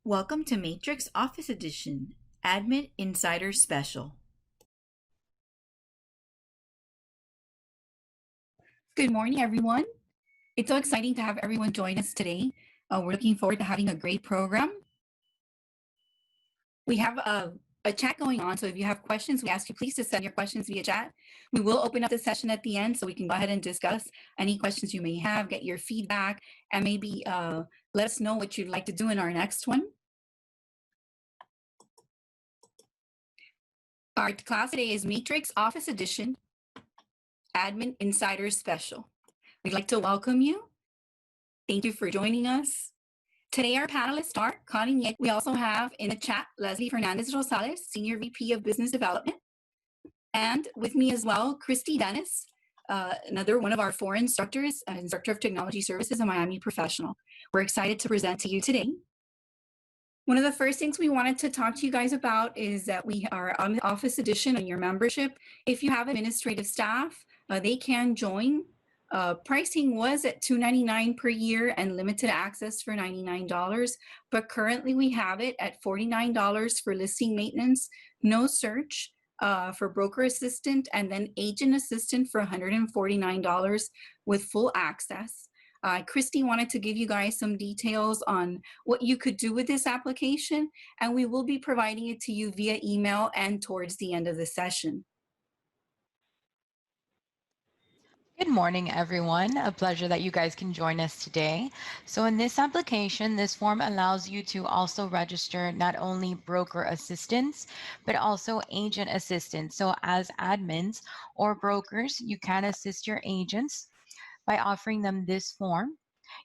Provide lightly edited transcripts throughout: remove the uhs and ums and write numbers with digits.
Welcome to Matrix Office Edition, Admin Insider Special. Good morning, everyone. It's so exciting to have everyone join us today. We're looking forward to having a great program. We have a chat going on, so if you have questions, we ask you please to send your questions via chat. We will open up the session at the end so we can go ahead and discuss any questions you may have, get your feedback, and maybe let us know what you'd like to do in our next one. Our class today is Matrix Office Edition, Admin Insider Special. We'd like to welcome you. Thank you for joining us. Today, our panelists are Connie Niek. We also have in the chat Leslie Fernandez-Rosales, Senior VP of Business Development. And with me as well, Christy Dennis, another one of our foreign instructors, Instructor of Technology Services, a Miami professional. We're excited to present to you today. One of the first things we wanted to talk to you guys about is that we are on the Office Edition on your membership. If you have administrative staff, they can join. Pricing was at $299 per year and limited access for $99, but currently we have it at $49 for listing maintenance, no search for broker assistant, and then agent assistant for $149 with full access. Christy wanted to give you guys some details on what you could do with this application, and we will be providing it to you via email and towards the end of the session. Good morning, everyone. A pleasure that you guys can join us today. So in this application, this form allows you to also register not only broker assistants, but also agent assistants. So as admins or brokers, you can assist your agents by offering them this form.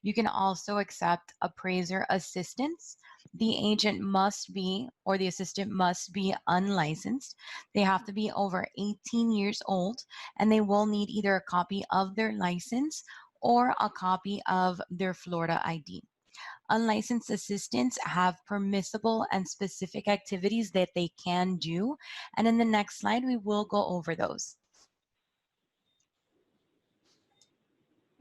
You can also accept appraiser assistance. The agent must be, or the assistant must be unlicensed. They have to be over 18 years old, and they will need either a copy of their license or a copy of their Florida ID. Unlicensed assistants have permissible and specific activities that they can do. And in the next slide, we will go over those.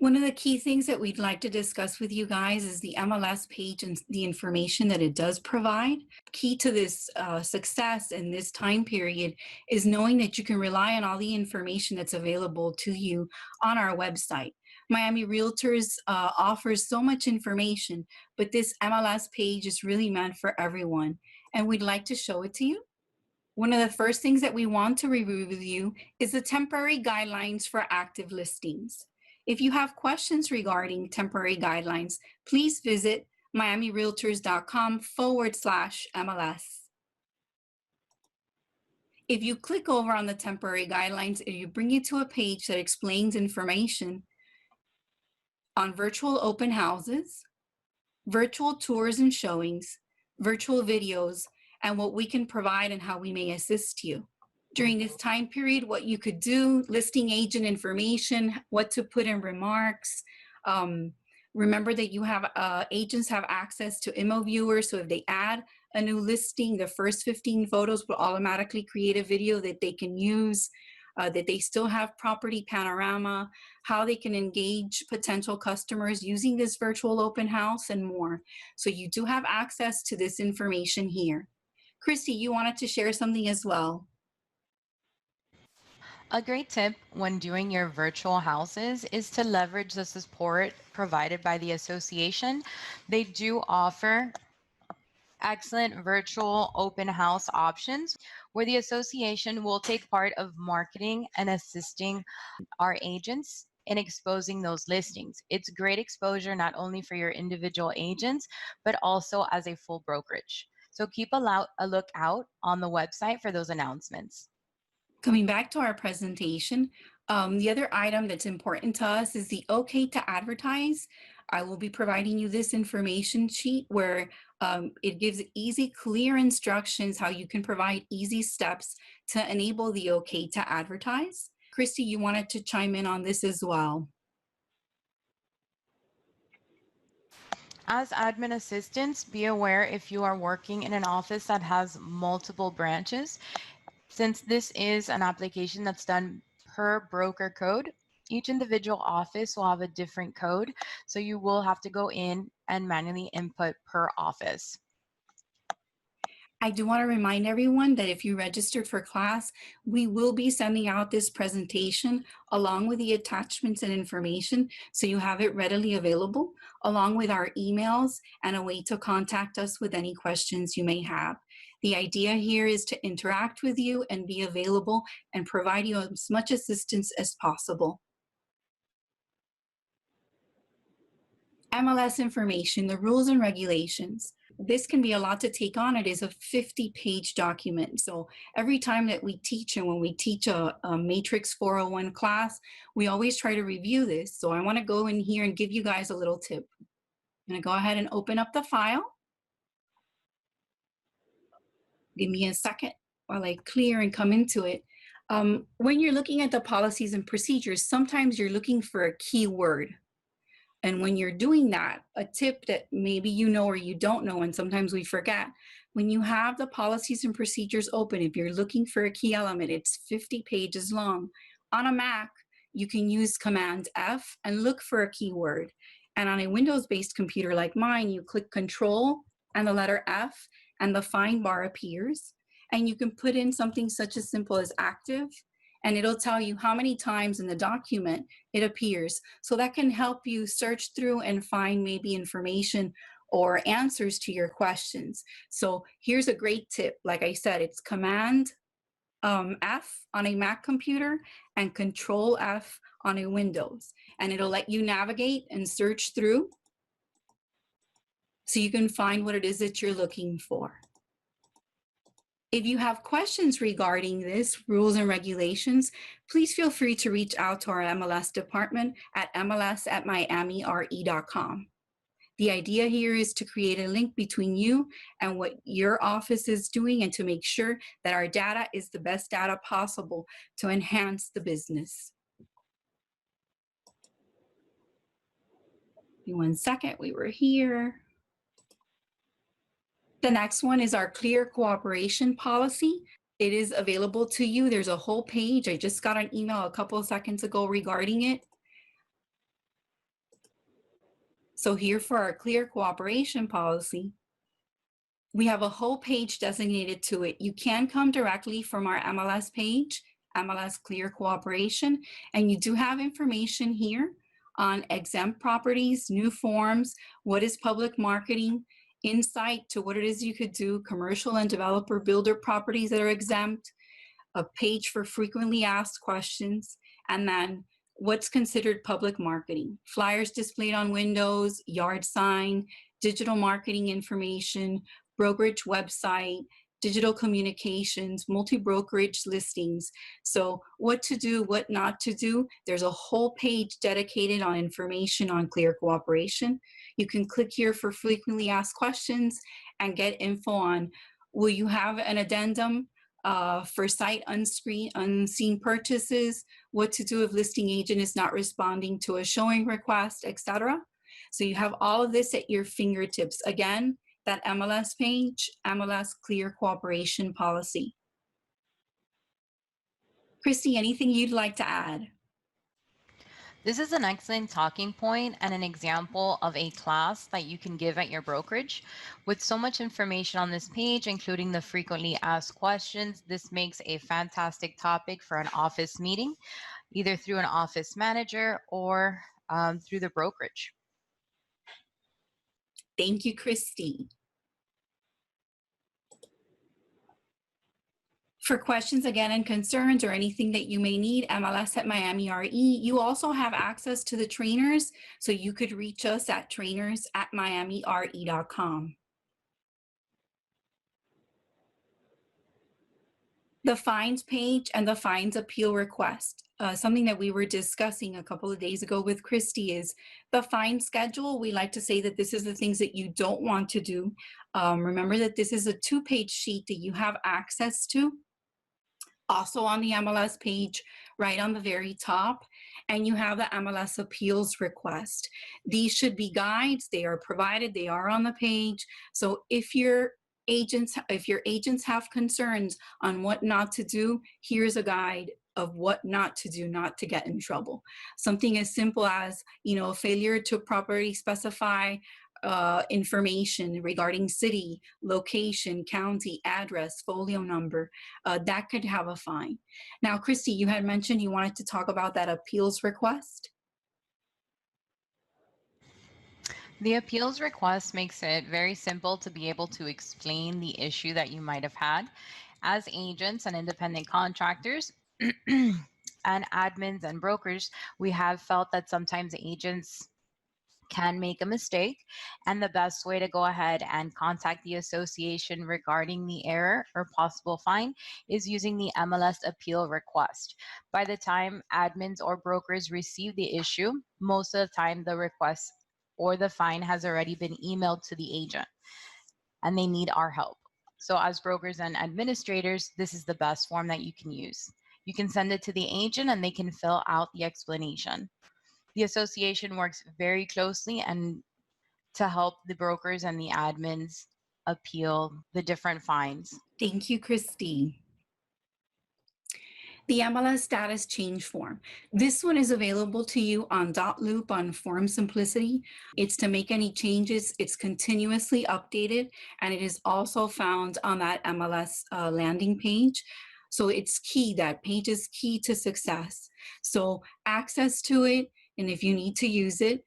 One of the key things that we'd like to discuss with you guys is the MLS page and the information that it does provide. Key to this success in this time period is knowing that you can rely on all the information that's available to you on our website. Miami Realtors offers so much information, but this MLS page is really meant for everyone, and we'd like to show it to you. One of the first things that we want to review with you is the temporary guidelines for active listings. If you have questions regarding temporary guidelines, please visit miamirealtors.com/MLS. If you click over on the temporary guidelines, it will bring you to a page that explains information on virtual open houses, virtual tours and showings, virtual videos, and what we can provide and how we may assist you. During this time period, what you could do, listing agent information, what to put in remarks. Remember that you have agents have access to immovier, so if they add a new listing, the first 15 photos will automatically create a video that they can use, that they still have property panorama, how they can engage potential customers using this virtual open house, and more. So you do have access to this information here. Christy, you wanted to share something as well. A great tip when doing your virtual houses is to leverage the support provided by the association. They do offer excellent virtual open house options where the association will take part of marketing and assisting our agents in exposing those listings. It's great exposure not only for your individual agents, but also as a full brokerage. So keep a lookout on the website for those announcements. Coming back to our presentation, the other item that's important to us is the OK to advertise. I will be providing you this information sheet where it gives easy, clear instructions how you can provide easy steps to enable the OK to advertise. Christy, you wanted to chime in on this as well. As admin assistants, be aware if you are working in an office that has multiple branches. Since this is an application that's done per broker code, each individual office will have a different code, so you will have to go in and manually input per office. I do want to remind everyone that if you registered for class, we will be sending out this presentation along with the attachments and information, so you have it readily available, along with our emails and a way to contact us with any questions you may have. The idea here is to interact with you and be available and provide you as much assistance as possible. MLS information, the rules and regulations. This can be a lot to take on. It is a 50-page document. So every time that we teach, and when we teach a Matrix 401 class, we always try to review this. So I want to go in here and give you guys a little tip. I'm going to go ahead and open up the file. Give me a second while I clear and come into it. When you're looking at the policies and procedures, sometimes you're looking for a keyword. And when you're doing that, a tip that maybe you know or you don't know, and sometimes we forget, when you have the policies and procedures open, if you're looking for a key element, it's 50 pages long. On a Mac, you can use Command F and look for a keyword. And on a Windows-based computer like mine, you click Control and the letter F, and the find bar appears. And you can put in something such as simple as active, and it'll tell you how many times in the document it appears. So that can help you search through and find maybe information or answers to your questions. So here's a great tip. Like I said, it's Command F on a Mac computer and Control F on a Windows. And it'll let you navigate and search through so you can find what it is that you're looking for. If you have questions regarding this, rules and regulations, please feel free to reach out to our MLS department at mls@miamire.com. The idea here is to create a link between you and what your office is doing, and to make sure that our data is the best data possible to enhance the business. Give me 1 second, we were here. The next one is our clear cooperation policy. It is available to you. There's a whole page. I just got an email a couple of seconds ago regarding it. So here for our clear cooperation policy, we have a whole page designated to it. You can come directly from our MLS page, MLS Clear Cooperation, and you do have information here on exempt properties, new forms, what is public marketing, insight to what it is you could do, commercial and developer builder properties that are exempt, a page for frequently asked questions, and then what's considered public marketing, flyers displayed on windows, yard sign, digital marketing information, brokerage website, digital communications, multi-brokerage listings. So what to do, what not to do. There's a whole page dedicated on information on clear cooperation. You can click here for frequently asked questions and get info on, will you have an addendum for sight unseen purchases, what to do if listing agent is not responding to a showing request, etc. So you have all of this at your fingertips. Again, that MLS page, MLS Clear Cooperation Policy. Christy, anything you'd like to add? This is an excellent talking point and an example of a class that you can give at your brokerage. With so much information on this page, including the frequently asked questions, this makes a fantastic topic for an office meeting, either through an office manager or through the brokerage. Thank you, Christy. For questions again and concerns or anything that you may need, MLS@miamire. You also have access to the trainers, so you could reach us at trainers@miamire.com. The fines page and the fines appeal request. Something that we were discussing a couple of days ago with Christy is the fine schedule. We like to say that this is the things that you don't want to do. Remember that this is a 2-page sheet that you have access to. Also on the MLS page, right on the very top, and you have the MLS appeals request. These should be guides. They are provided. They are on the page. So if your agents have concerns on what not to do, here's a guide of what not to do, not to get in trouble. Something as simple as, failure to properly specify information regarding city, location, county, address, folio number, that could have a fine. Now, Christy, you had mentioned you wanted to talk about that appeals request. The appeals request makes it very simple to be able to explain the issue that you might have had. As agents and independent contractors and admins and brokers, we have felt that sometimes agents can make a mistake, and the best way to go ahead and contact the association regarding the error or possible fine is using the MLS appeal request. By the time admins or brokers receive the issue, most of the time the request or the fine has already been emailed to the agent and they need our help. So as brokers and administrators, this is the best form that you can use. You can send it to the agent and they can fill out the explanation. The association works very closely and to help the brokers and the admins appeal the different fines. Thank you, Christy. The MLS status change form. This one is available to you on .loop on Form Simplicity. It's to make any changes. It's continuously updated, and it is also found on that MLS landing page. So it's key. That page is key to success. So access to it, and if you need to use it,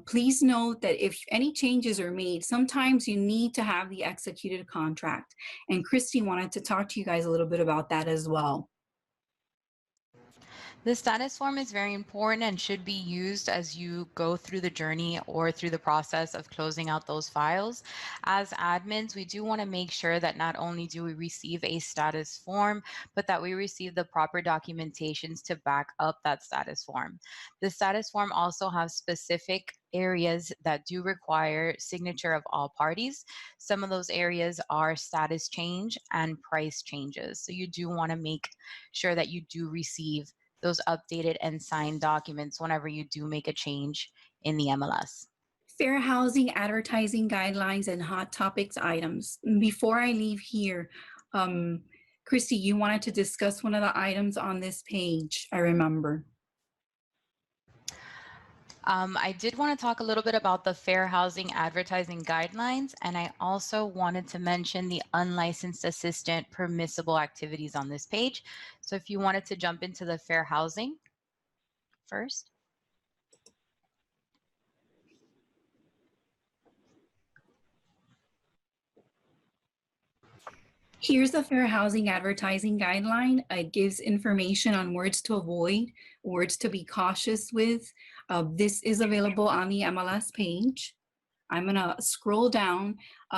please note that if any changes are made, sometimes you need to have the executed contract. And Christy wanted to talk to you guys a little bit about that as well. The status form is very important and should be used as you go through the journey or through the process of closing out those files. As admins, we do want to make sure that not only do we receive a status form, but that we receive the proper documentations to back up that status form. The status form also has specific areas that do require signature of all parties. Some of those areas are status change and price changes. So you do want to make sure that you do receive those updated and signed documents whenever you do make a change in the MLS. Fair housing, advertising guidelines, and hot topics items. Before I leave here, Christy, you wanted to discuss one of the items on this page, I remember. I did want to talk a little bit about the fair housing advertising guidelines, and I also wanted to mention the unlicensed assistant permissible activities on this page. So if you wanted to jump into the fair housing first. Here's the Fair Housing Advertising Guideline. It gives information on words to avoid, words to be cautious with. This is available on the MLS page. I'm gonna scroll down.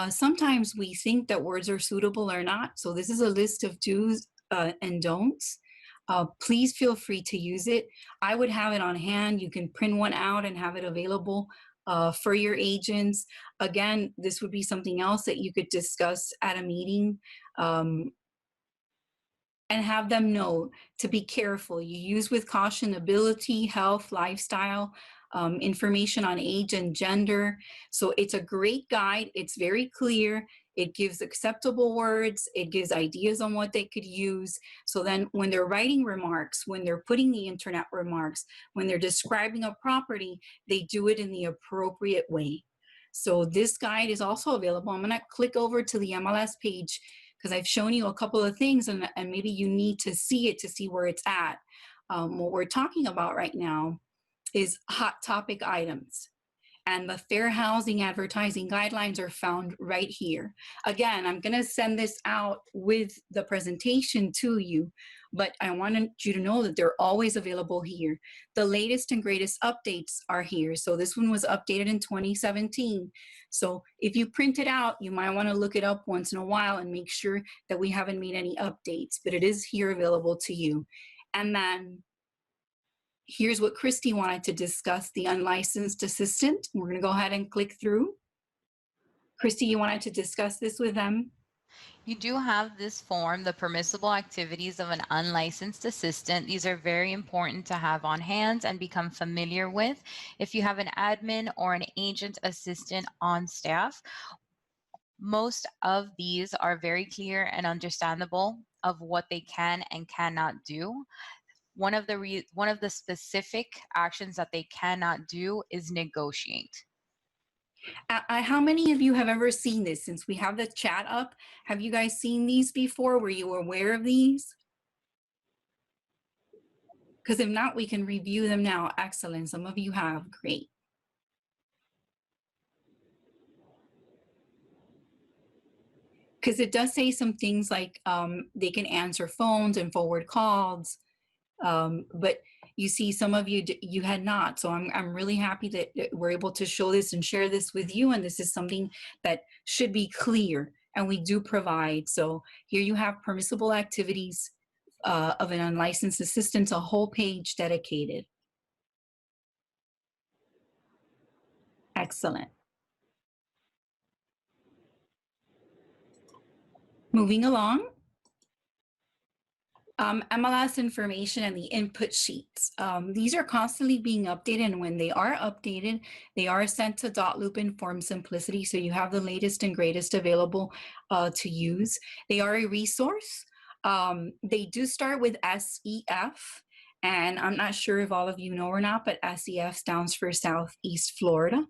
Sometimes we think that words are suitable or not. So this is a list of do's and don'ts. Please feel free to use it. I would have it on hand. You can print one out and have it available for your agents. Again, this would be something else that you could discuss at a meeting and have them know to be careful. You use with caution ability, health, lifestyle, information on age and gender. So it's a great guide. It's very clear. It gives acceptable words. It gives ideas on what they could use. So then when they're writing remarks, when they're putting the internet remarks, when they're describing a property, they do it in the appropriate way. So this guide is also available. I'm gonna click over to the MLS page because I've shown you a couple of things and maybe you need to see it to see where it's at. What we're talking about right now is hot topic items. And the fair housing advertising guidelines are found right here. Again, I'm gonna send this out with the presentation to you, but I wanted you to know that they're always available here. The latest and greatest updates are here. So this one was updated in 2017. So if you print it out, you might wanna look it up once in a while and make sure that we haven't made any updates, but it is here available to you. And then here's what Christy wanted to discuss, the unlicensed assistant. We're gonna go ahead and click through. Christy, you wanted to discuss this with them? You do have this form, the permissible activities of an unlicensed assistant. These are very important to have on hand and become familiar with. If you have an admin or an agent assistant on staff, most of these are very clear and understandable of what they can and cannot do. One of the specific actions that they cannot do is negotiate. How many of you have ever seen this? Since we have the chat up, have you guys seen these before? Were you aware of these? Because if not, we can review them now. Excellent. Some of you have. Great. Because it does say some things like they can answer phones and forward calls, but you see some of you you had not. So I'm really happy that we're able to show this and share this with you, and this is something that should be clear, and we do provide. So here you have permissible activities of an unlicensed assistant, a whole page dedicated. Excellent. Moving along. MLS information and the input sheets. These are constantly being updated, and when they are updated, they are sent to Dotloop in Form Simplicity, so you have the latest and greatest available to use. They are a resource. They do start with SEF, and I'm not sure if all of you know or not, but SEF stands for Southeast Florida.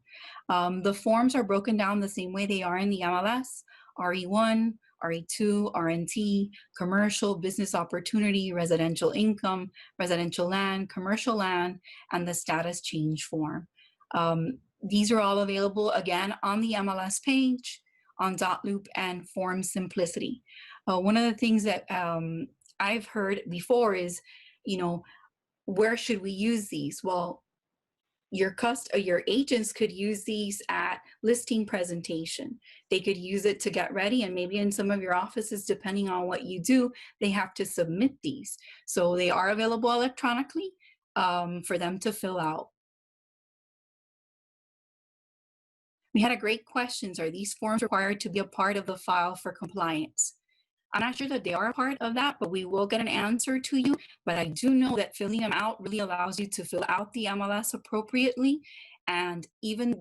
The forms are broken down the same way they are in the MLS, RE1, RE2, RNT, commercial, business opportunity, residential income, residential land, commercial land, and the status change form. These are all available again on the MLS page, on Dotloop, and Form Simplicity. One of the things that I've heard before is, you know, where should we use these? Well, your agents could use these at listing presentation. They could use it to get ready, and maybe in some of your offices, depending on what you do, they have to submit these. So they are available electronically for them to fill out. We had a great questions. Are these forms required to be a part of the file for compliance? I'm not sure that they are a part of that, but we will get an answer to you. But I do know that filling them out really allows you to fill out the MLS appropriately. And even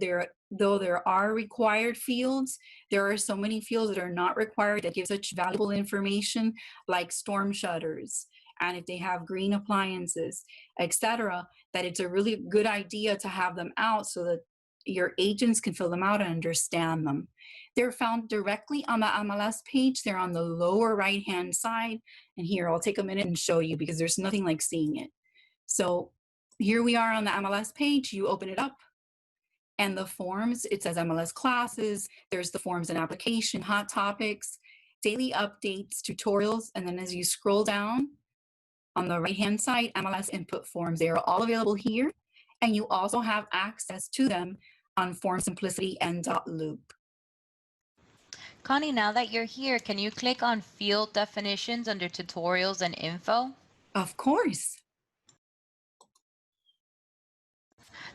though there are required fields, there are so many fields that are not required that give such valuable information, like storm shutters, and if they have green appliances, etc., that it's a really good idea to have them out so that your agents can fill them out and understand them. They're found directly on the MLS page. They're on the lower right-hand side. And here, I'll take a minute and show you because there's nothing like seeing it. So here we are on the MLS page. You open it up, and the forms, it says MLS Classes. There's the forms and application, hot topics, daily updates, tutorials. And then as you scroll down on the right-hand side, MLS input forms. They are all available here. And you also have access to them on Form Simplicity and Dotloop. Connie, now that you're here, can you click on field definitions under tutorials and info? Of course.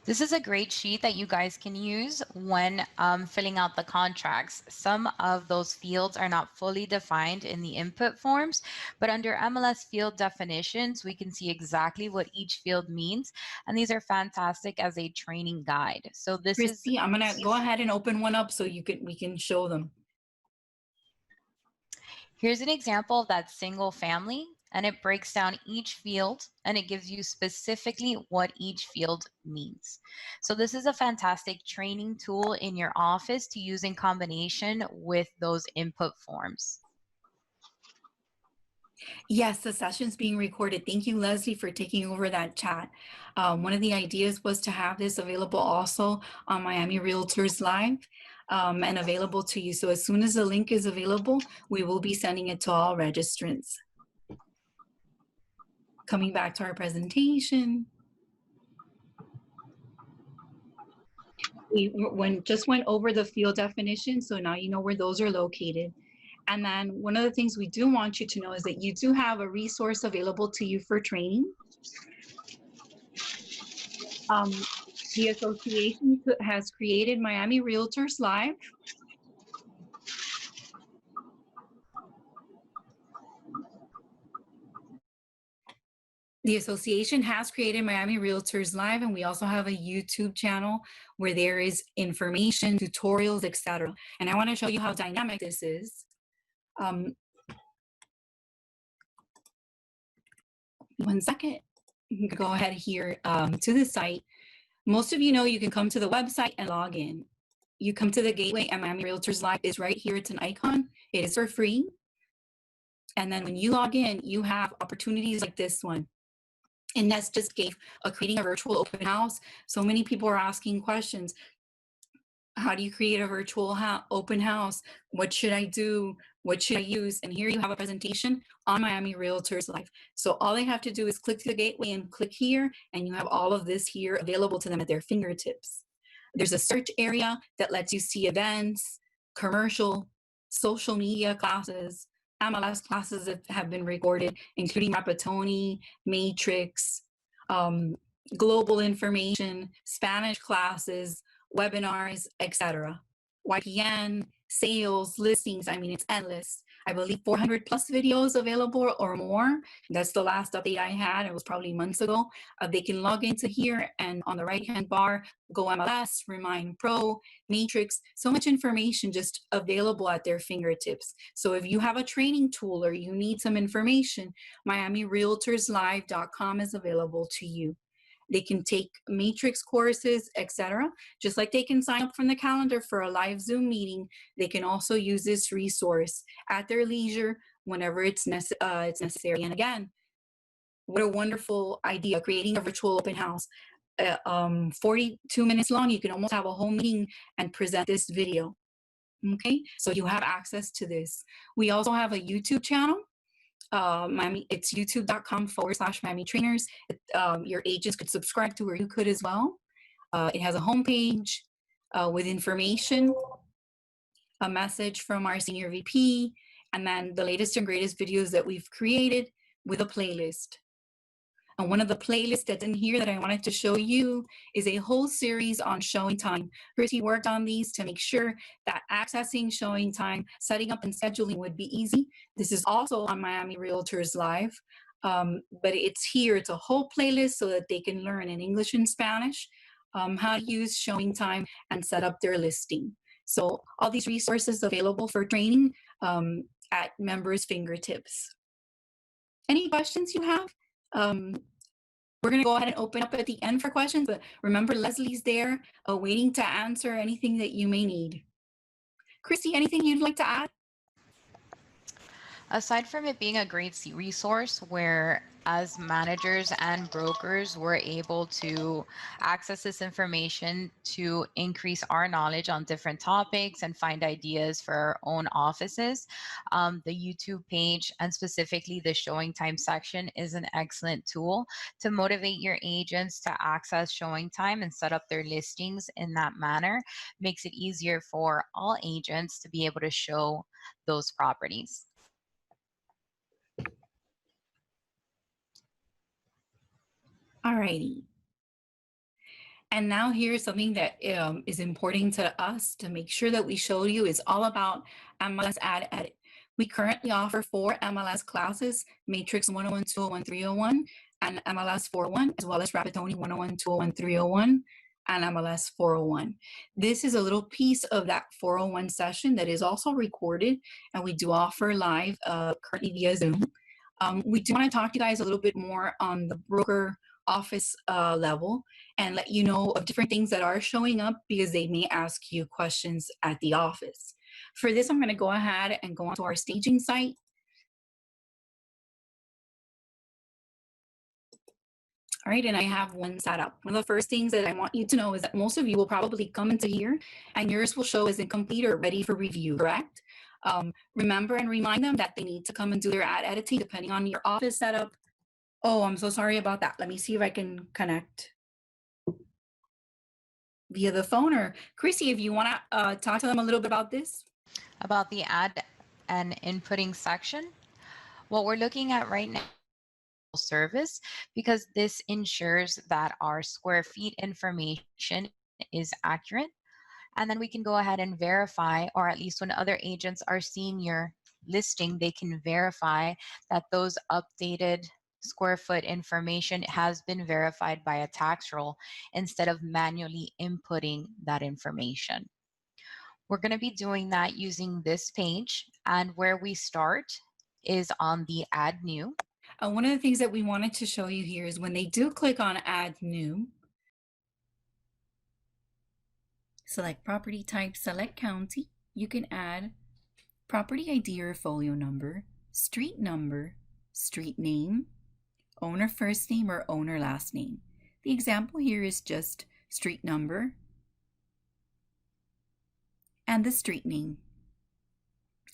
This is a great sheet that you guys can use when filling out the contracts. Some of those fields are not fully defined in the input forms, but under MLS field definitions, we can see exactly what each field means. And these are fantastic as a training guide. So this Christy, I'm gonna go ahead and open one up so we can show them. Here's an example of that single family, and it breaks down each field and it gives you specifically what each field means. So this is a fantastic training tool in your office to use in combination with those input forms. Yes, the session's being recorded. Thank you, Leslie, for taking over that chat. One of the ideas was to have this available also on Miami Realtors Live and available to you. So as soon as the link is available, we will be sending it to all registrants. Coming back to our presentation. We just went over the field definition, so now you know where those are located. And then one of the things we do want you to know is that you do have a resource available to you for training. The association has created Miami Realtors Live. The association has created Miami Realtors Live, and we also have a YouTube channel where there is information, tutorials, etc. And I want to show you how dynamic this is. One second. You can go ahead here to the site. Most of you know you can come to the website and log in. you come to the gateway and Miami Realtors Live is right here. It's an icon. It is for free. And then when you log in, you have opportunities like this one. And that's just creating a virtual open house. So many people are asking questions. How do you create a virtual open house? What should I do? What should I use? And here you have a presentation on Miami Realtors Live. So all they have to do is click to the gateway and click here, and you have all of this here available to them at their fingertips. There's a search area that lets you see events, commercial, social media classes, MLS classes that have been recorded, including Rapatoni, Matrix, global information, Spanish classes, webinars, etc. YPN, sales, listings, I mean, it's endless. I believe 400 plus videos available or more. That's the last update I had. It was probably months ago. They can log into here and on the right-hand bar, go MLS, Remind Pro, Matrix, so much information just available at their fingertips. So if you have a training tool or you need some information, miamirealtorslive.com is available to you. They can take Matrix courses, etc. Just like they can sign up from the calendar for a live Zoom meeting, they can also use this resource at their leisure whenever it's necessary. And again, what a wonderful idea, creating a virtual open house. 42 minutes long, you can almost have a whole meeting and present this video. Okay, so you have access to this. We also have a YouTube channel. It's youtube.com/miamitrainers. Your agents could subscribe to, or you could as well. It has a homepage with information, a message from our senior VP, and then the latest and greatest videos that we've created with a playlist. And one of the playlists that's in here that I wanted to show you is a whole series on showing time. Chrissy worked on these to make sure that accessing showing time, setting up and scheduling would be easy. This is also on Miami Realtors Live, but it's here. It's a whole playlist so that they can learn in English and Spanish how to use showing time and set up their listing. So all these resources available for training at members' fingertips. Any questions you have? We're going to go ahead and open up at the end for questions, but remember, Leslie's there waiting to answer anything that you may need. Christy, anything you'd like to add? Aside from it being a great resource where as managers and brokers, we're able to access this information to increase our knowledge on different topics and find ideas for our own offices. The YouTube page and specifically the showing time section is an excellent tool to motivate your agents to access showing time and set up their listings in that manner. Makes it easier for all agents to be able to show those properties. Alrighty. And now here's something that is important to us to make sure that we show you is all about MLS ADD. We currently offer 4 MLS classes, Matrix 101, 201, 301, and MLS 401, as well as Rapatoni 101, 201, 301, and MLS 401. This is a little piece of that 401 session that is also recorded, and we do offer live currently via Zoom. We do want to talk to you guys a little bit more on the broker office level and let you know of different things that are showing up because they may ask you questions at the office. For this, I'm going to go ahead and go onto our staging site. All right, and I have one set up. One of the first things that I want you to know is that most of you will probably come into here and yours will show as incomplete or ready for review, correct? Remember and remind them that they need to come and do their ad editing depending on your office setup. Oh, I'm so sorry about that. Let me see if I can connect via the phone, or Chrissy, if you want to talk to them a little bit about this. About the ad and inputting section, what we're looking at right now is service, because this ensures that our square feet information is accurate. And then we can go ahead and verify, or at least when other agents are seeing your listing, they can verify that those updated square foot information has been verified by a tax roll instead of manually inputting that information. We're going to be doing that using this page, and where we start is on the Add New. One of the things that we wanted to show you here is when they do click on Add New, Select property type, select county. You can add property ID or folio number, street name, owner first name or owner last name. The example here is just street number and the street name,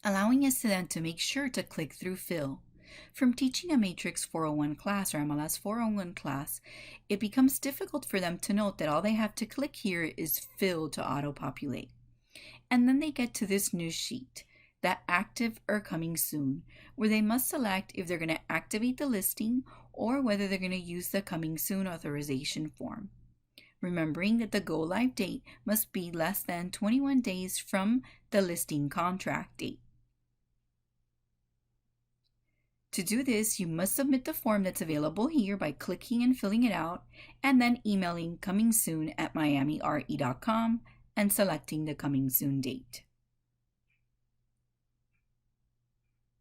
allowing us then to make sure to click through fill. From teaching a Matrix 401 class or MLS 401 class, it becomes difficult for them to note that all they have to click here is fill to auto-populate. And then they get to this new sheet, that active or coming soon, where they must select if they're going to activate the listing or whether they're going to use the coming soon authorization form. Remembering that the go live date must be less than 21 days from the listing contract date. To do this, you must submit the form that's available here by clicking and filling it out, and then emailing comingsoon@miamire.com and selecting the coming soon date.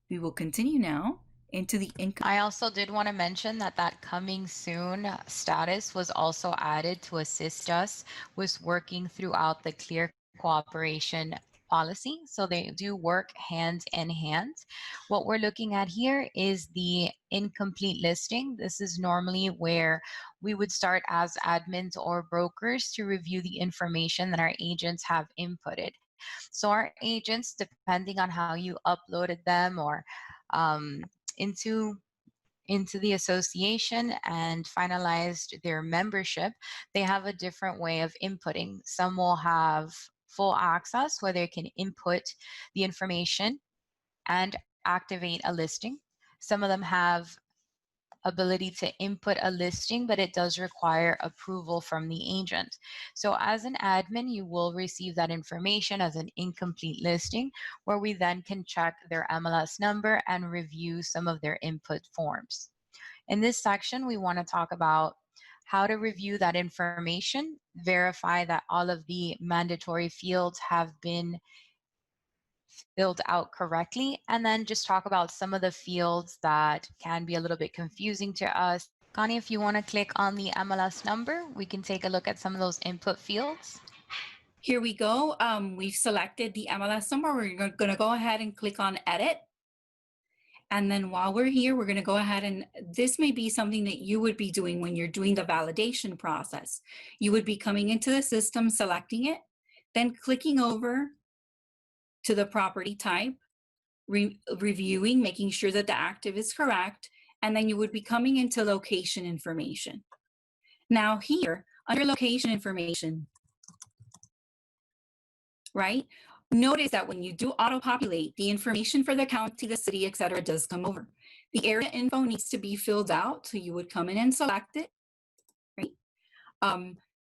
We will continue now into the income. I also did want to mention that coming soon status was also added to assist us with working throughout the clear cooperation policy. So they do work hand in hand. What we're looking at here is the incomplete listing. This is normally where we would start as admins or brokers to review the information that our agents have inputted. So our agents, depending on how you uploaded them or into the association and finalized their membership, they have a different way of inputting. Some will have full access where they can input the information and activate a listing. Some of them have ability to input a listing, but it does require approval from the agent. So as an admin, you will receive that information as an incomplete listing, where we then can check their MLS number and review some of their input forms. In this section, we want to talk about how to review that information, verify that all of the mandatory fields have been filled out correctly, and then just talk about some of the fields that can be a little bit confusing to us. Connie, if you want to click on the MLS number, we can take a look at some of those input fields. Here we go. We've selected the MLS number. We're going to go ahead and click on edit. And then while we're here, we're going to go ahead and this may be something that you would be doing when you're doing the validation process. You would be coming into the system, selecting it, then clicking over to the property type, reviewing, making sure that the active is correct, and then you would be coming into location information. Now here, under location information, right? Notice that when you do auto-populate, the information for the county, the city, etc., does come over. The area info needs to be filled out, so you would come in and select it, right?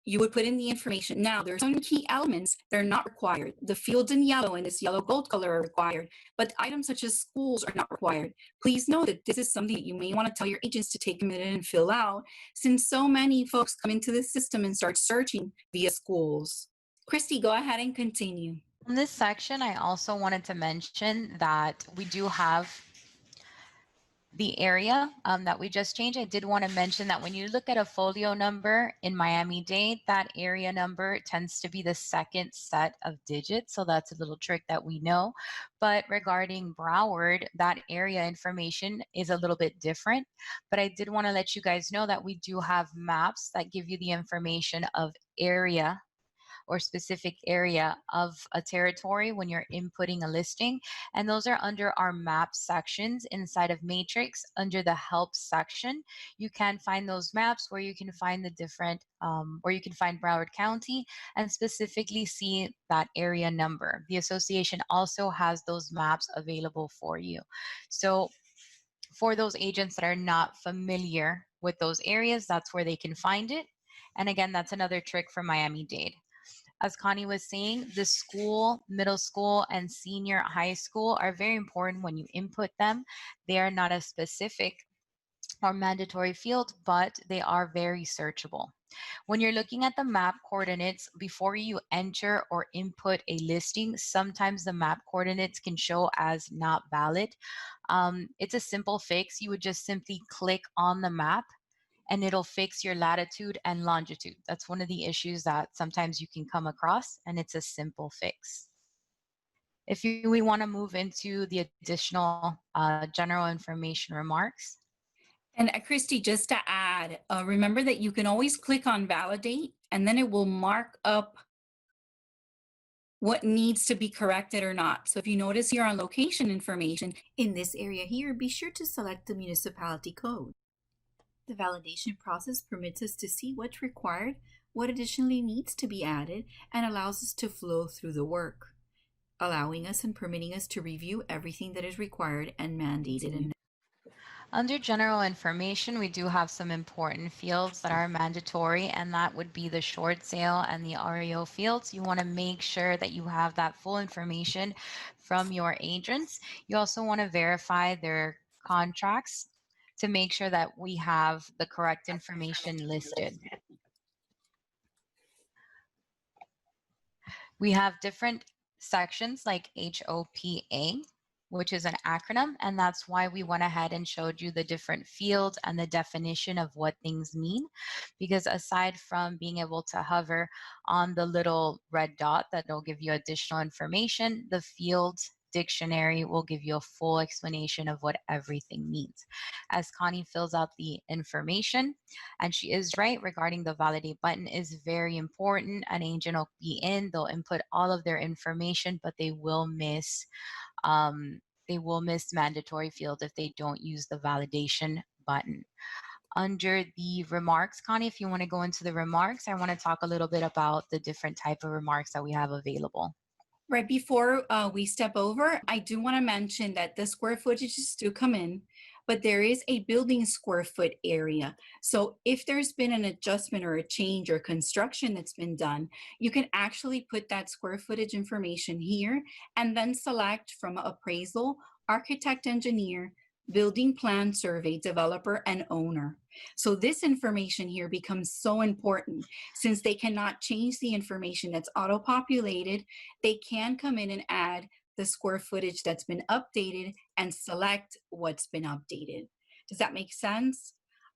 You would put in the information. Now, there are some key elements that are not required. The fields in yellow and this yellow gold color are required, but items such as schools are not required. Please know that this is something that you may want to tell your agents to take a minute and fill out, since so many folks come into the system and start searching via schools. Christy, go ahead and continue. In this section, I also wanted to mention that we do have the area that we just changed. I did want to mention that when you look at a folio number in Miami-Dade, that area number tends to be the second set of digits. So that's a little trick that we know. But regarding Broward, that area information is a little bit different. But I did want to let you guys know that we do have maps that give you the information of area or specific area of a territory when you're inputting a listing. And those are under our map sections inside of Matrix. Under the help section, you can find those maps where you can find the different, where you can find Broward County and specifically see that area number. The association also has those maps available for you. So for those agents that are not familiar with those areas, that's where they can find it. And again, that's another trick for Miami-Dade. As Connie was saying, the school, middle school, and senior high school are very important when you input them. They are not a specific or mandatory field, but they are very searchable. When you're looking at the map coordinates, before you enter or input a listing, sometimes the map coordinates can show as not valid. It's a simple fix. You would just simply click on the map and it'll fix your latitude and longitude. That's one of the issues that sometimes you can come across, and it's a simple fix. If we want to move into the additional general information remarks. And Christy, just to add, remember that you can always click on validate and then it will mark up what needs to be corrected or not. So if you notice here on location information, In this area here, be sure to select the municipality code. The validation process permits us to see what's required, what additionally needs to be added, and allows us to flow through the work, allowing us and permitting us to review everything that is required and mandated. Under general information, we do have some important fields that are mandatory, and that would be the short sale and the REO fields. You want to make sure that you have that full information from your agents. You also want to verify their contracts to make sure that we have the correct information listed. We have different sections like HOPA, which is an acronym, and that's why we went ahead and showed you the different fields and the definition of what things mean. Because aside from being able to hover on the little red dot that will give you additional information, the fields dictionary will give you a full explanation of what everything means. As Connie fills out the information, and she is right regarding the validate button is very important. An agent will be in, they'll input all of their information, but they will miss mandatory fields if they don't use the validation button. Under the remarks, Connie, if you want to go into the remarks, I want to talk a little bit about the different type of remarks that we have available. right before we step over, I do want to mention that the square footages do come in, but there is a building square foot area. So if there's been an adjustment or a change or construction that's been done, you can actually put that square footage information here and then select from appraisal, architect, engineer, building plan, survey, developer, and owner. So this information here becomes so important since they cannot change the information that's auto-populated. They can come in and add the square footage that's been updated and select what's been updated. Does that make sense?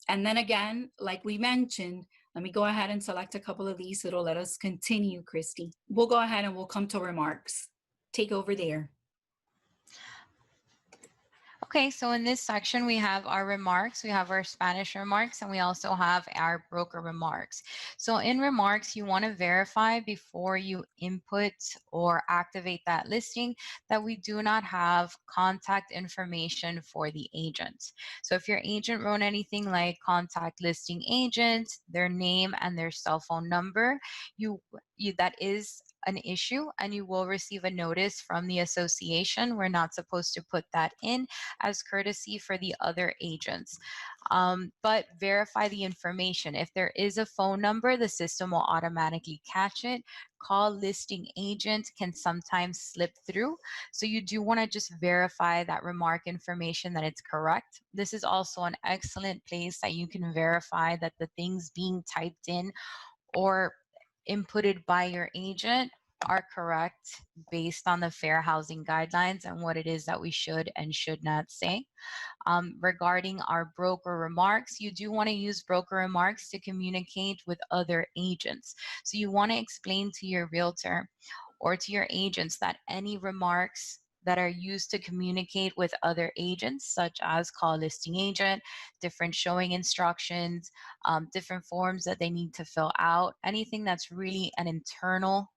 And then again, like we mentioned, let me go ahead and select a couple of these. It'll let us continue, Christy. We'll go ahead and we'll come to remarks. Take over there. Okay, so in this section, we have our remarks, we have our Spanish remarks, and we also have our broker remarks. So in remarks, you want to verify before you input or activate that listing that we do not have contact information for the agent. So if your agent wrote anything like contact listing agent, their name and their cell phone number, that is an issue, and you will receive a notice from the association. We're not supposed to put that in as courtesy for the other agents. But verify the information. If there is a phone number, the system will automatically catch it. Call listing agent can sometimes slip through. So you do want to just verify that remark information that it's correct. This is also an excellent place that you can verify that the things being typed in or inputted by your agent are correct based on the fair housing guidelines and what it is that we should and should not say. Regarding our broker remarks, you do want to use broker remarks to communicate with other agents. So you want to explain to your realtor or to your agents that any remarks that are used to communicate with other agents, such as call listing agent, different showing instructions, different forms that they need to fill out, anything that's really an internal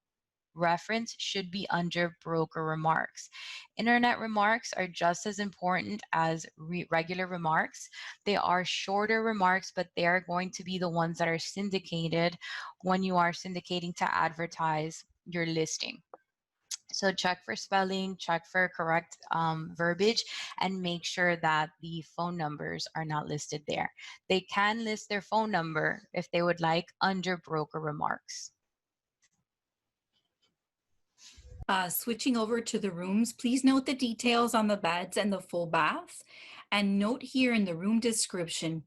reference should be under broker remarks. Internet remarks are just as important as regular remarks. They are shorter remarks, but they are going to be the ones that are syndicated when you are syndicating to advertise your listing. So check for spelling, check for correct verbiage, and make sure that the phone numbers are not listed there. They can list their phone number if they would like under broker remarks. Switching over to the rooms, please note the details on the beds and the full baths. And note here in the room description,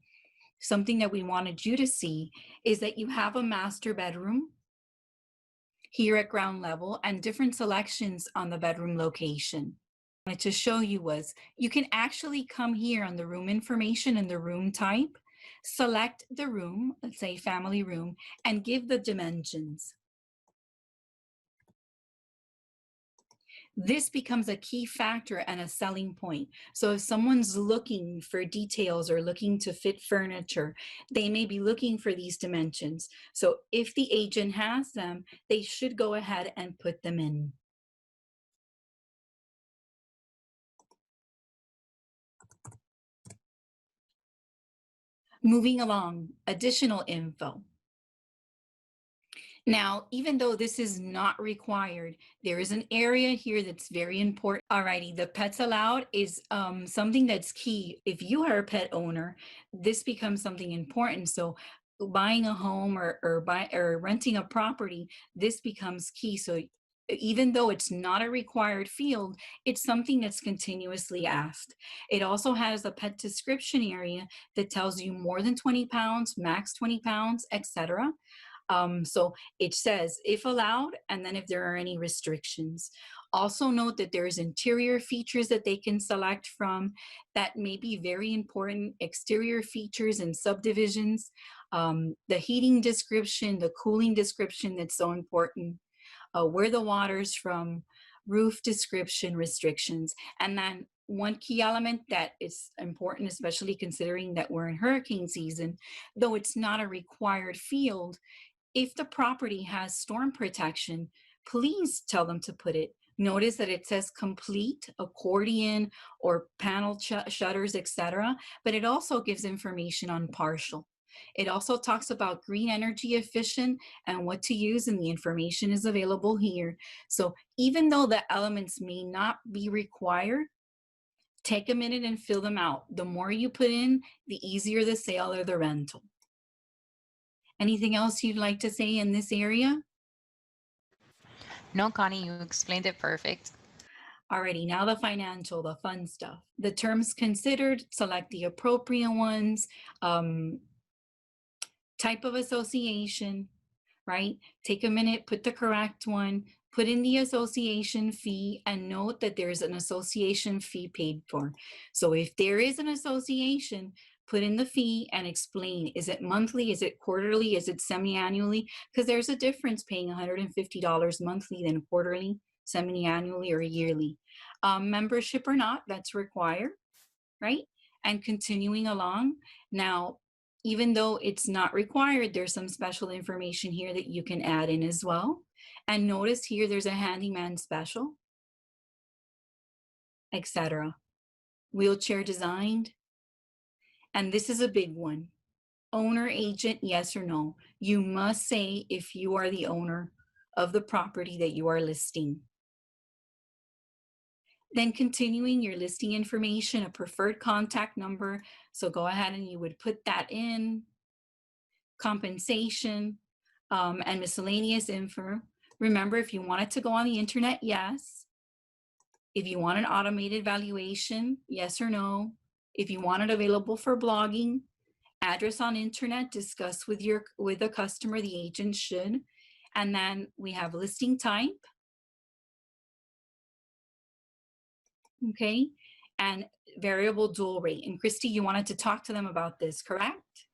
something that we wanted you to see is that you have a master bedroom here at ground level and different selections on the bedroom location. What I wanted to show you was you can actually come here on the room information and the room type Select the room, let's say family room, and give the dimensions. This becomes a key factor and a selling point. So if someone's looking for details or looking to fit furniture, they may be looking for these dimensions. So if the agent has them, they should go ahead and put them in. Moving along, additional info. Now, even though this is not required, there is an area here that's very important. Alrighty, the pets allowed is something that's key. If you are a pet owner, this becomes something important. So buying a home or renting a property, this becomes key. So even though it's not a required field, it's something that's continuously asked. It also has a pet description area that tells you more than 20 pounds, max 20 pounds, etc. So it says if allowed, and then if there are any restrictions. Also note that there's interior features that they can select from that may be very important, exterior features and subdivisions, the heating description, the cooling description that's so important, where the water's from, roof description, restrictions, and then one key element that is important, especially considering that we're in hurricane season, though it's not a required field, if the property has storm protection, please tell them to put it. Notice that it says complete, accordion, or panel shutters, etc. But it also gives information on partial. It also talks about green energy efficient and what to use, and the information is available here. So even though the elements may not be required, take a minute and fill them out. The more you put in, the easier the sale or the rental. Anything else you'd like to say in this area? No, Connie, you explained it perfect. Alrighty, now the financial, the fun stuff. The terms considered, select the appropriate ones, type of association, right? Take a minute, put the correct one, put in the association fee, and note that there's an association fee paid for. So if there is an association, put in the fee and explain, is it monthly, is it quarterly, is it semi-annually? Because there's a difference paying $150 monthly than quarterly, semi-annually, or yearly. Membership or not, that's required, right? And continuing along. Now, even though it's not required, there's some special information here that you can add in as well. And notice here there's a handyman special, etc. Wheelchair designed. And this is a big one. Owner agent, yes or no. You must say if you are the owner of the property that you are listing. Then continuing your listing information, a preferred contact number. So go ahead and you would put that in. Compensation, and miscellaneous info. Remember, if you want it to go on the internet, yes. If you want an automated valuation, yes or no. If you want it available for blogging, address on internet, discuss with the customer, the agent should. And then we have listing type. Okay, and variable dual rate. And Christy, you wanted to talk to them about this, correct?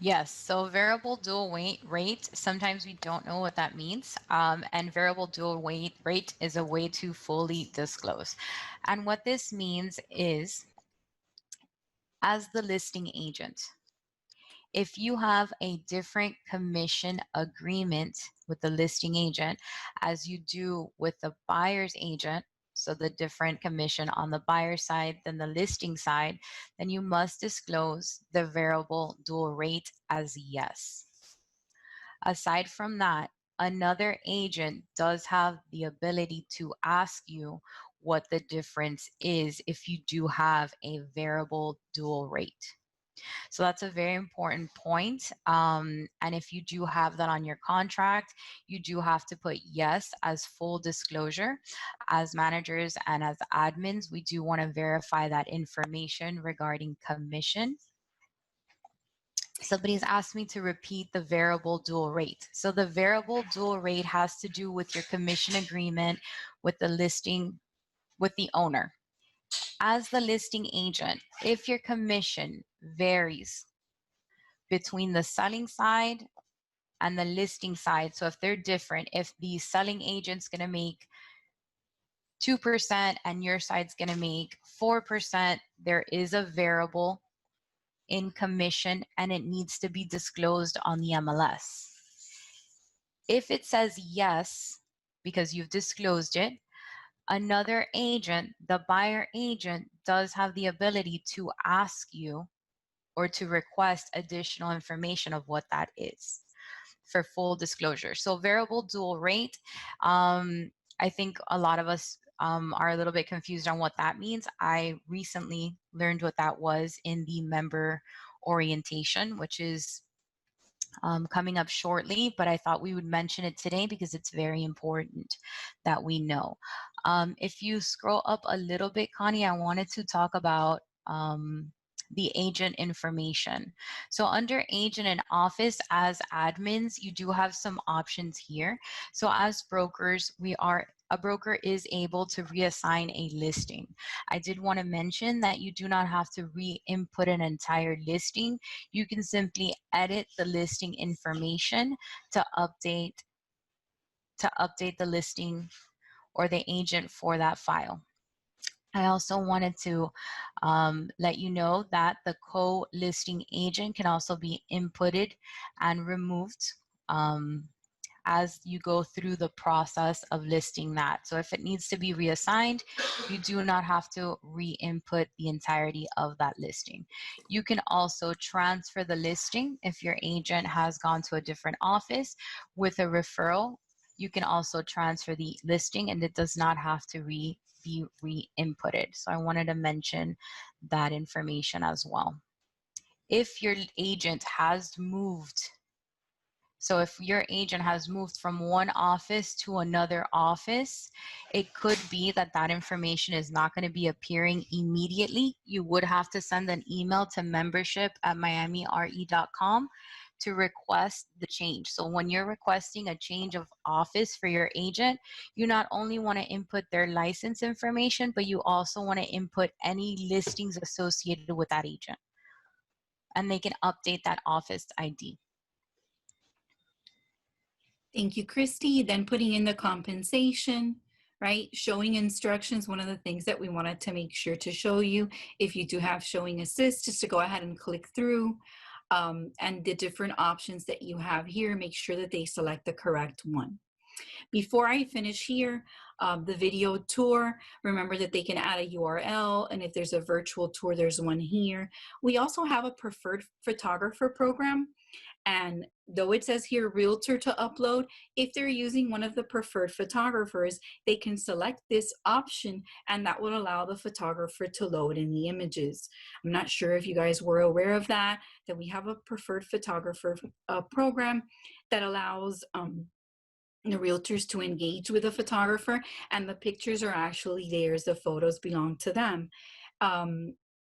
Yes, so variable dual rate, sometimes we don't know what that means. And variable dual rate is a way to fully disclose. And what this means is, as the listing agent, if you have a different commission agreement with the listing agent as you do with the buyer's agent, so the different commission on the buyer side than the listing side, then you must disclose the variable dual rate as yes. Aside from that, another agent does have the ability to ask you what the difference is if you do have a variable dual rate. So that's a very important point. And if you do have that on your contract, you do have to put yes as full disclosure. As managers and as admins, we do want to verify that information regarding commission. Somebody's asked me to repeat the variable dual rate. So the variable dual rate has to do with your commission agreement with the listing, with the owner. As the listing agent, if your commission varies between the selling side and the listing side. So if they're different, if the selling agent's going to make 2% and your side's going to make 4%, there is a variable in commission and it needs to be disclosed on the MLS. If it says yes, because you've disclosed it, another agent, the buyer agent, does have the ability to ask you or to request additional information of what that is for full disclosure. So variable dual rate, I think a lot of us are a little bit confused on what that means. I recently learned what that was in the member orientation, which is coming up shortly, but I thought we would mention it today because it's very important that we know. If you scroll up a little bit, Connie, I wanted to talk about the agent information. So under agent and office, as admins, you do have some options here. So as brokers, a broker is able to reassign a listing. I did want to mention that you do not have to re-input an entire listing. You can simply edit the listing information to update the listing or the agent for that file. I also wanted to let you know that the co-listing agent can also be inputted and removed as you go through the process of listing that. So if it needs to be reassigned, you do not have to re-input the entirety of that listing. You can also transfer the listing if your agent has gone to a different office with a referral. You can also transfer the listing and it does not have to be re-inputted. So I wanted to mention that information as well. If your agent has moved, so if your agent has moved from one office to another office, it could be that that information is not going to be appearing immediately. You would have to send an email to membership@miamire.com to request the change. So when you're requesting a change of office for your agent, you not only want to input their license information, but you also want to input any listings associated with that agent. And they can update that office ID. Thank you, Christy. Then putting in the compensation, right? Showing instructions, one of the things that we wanted to make sure to show you, if you do have showing assist, just to go ahead and click through and the different options that you have here, make sure that they select the correct one. Before I finish here, the video tour, remember that they can add a URL, and if there's a virtual tour, there's one here. We also have a preferred photographer program, and though it says here realtor to upload, if they're using one of the preferred photographers, they can select this option and that will allow the photographer to load in the images. I'm not sure if you guys were aware of that we have a preferred photographer program that allows the realtors to engage with a photographer, and the pictures are actually theirs, the photos belong to them.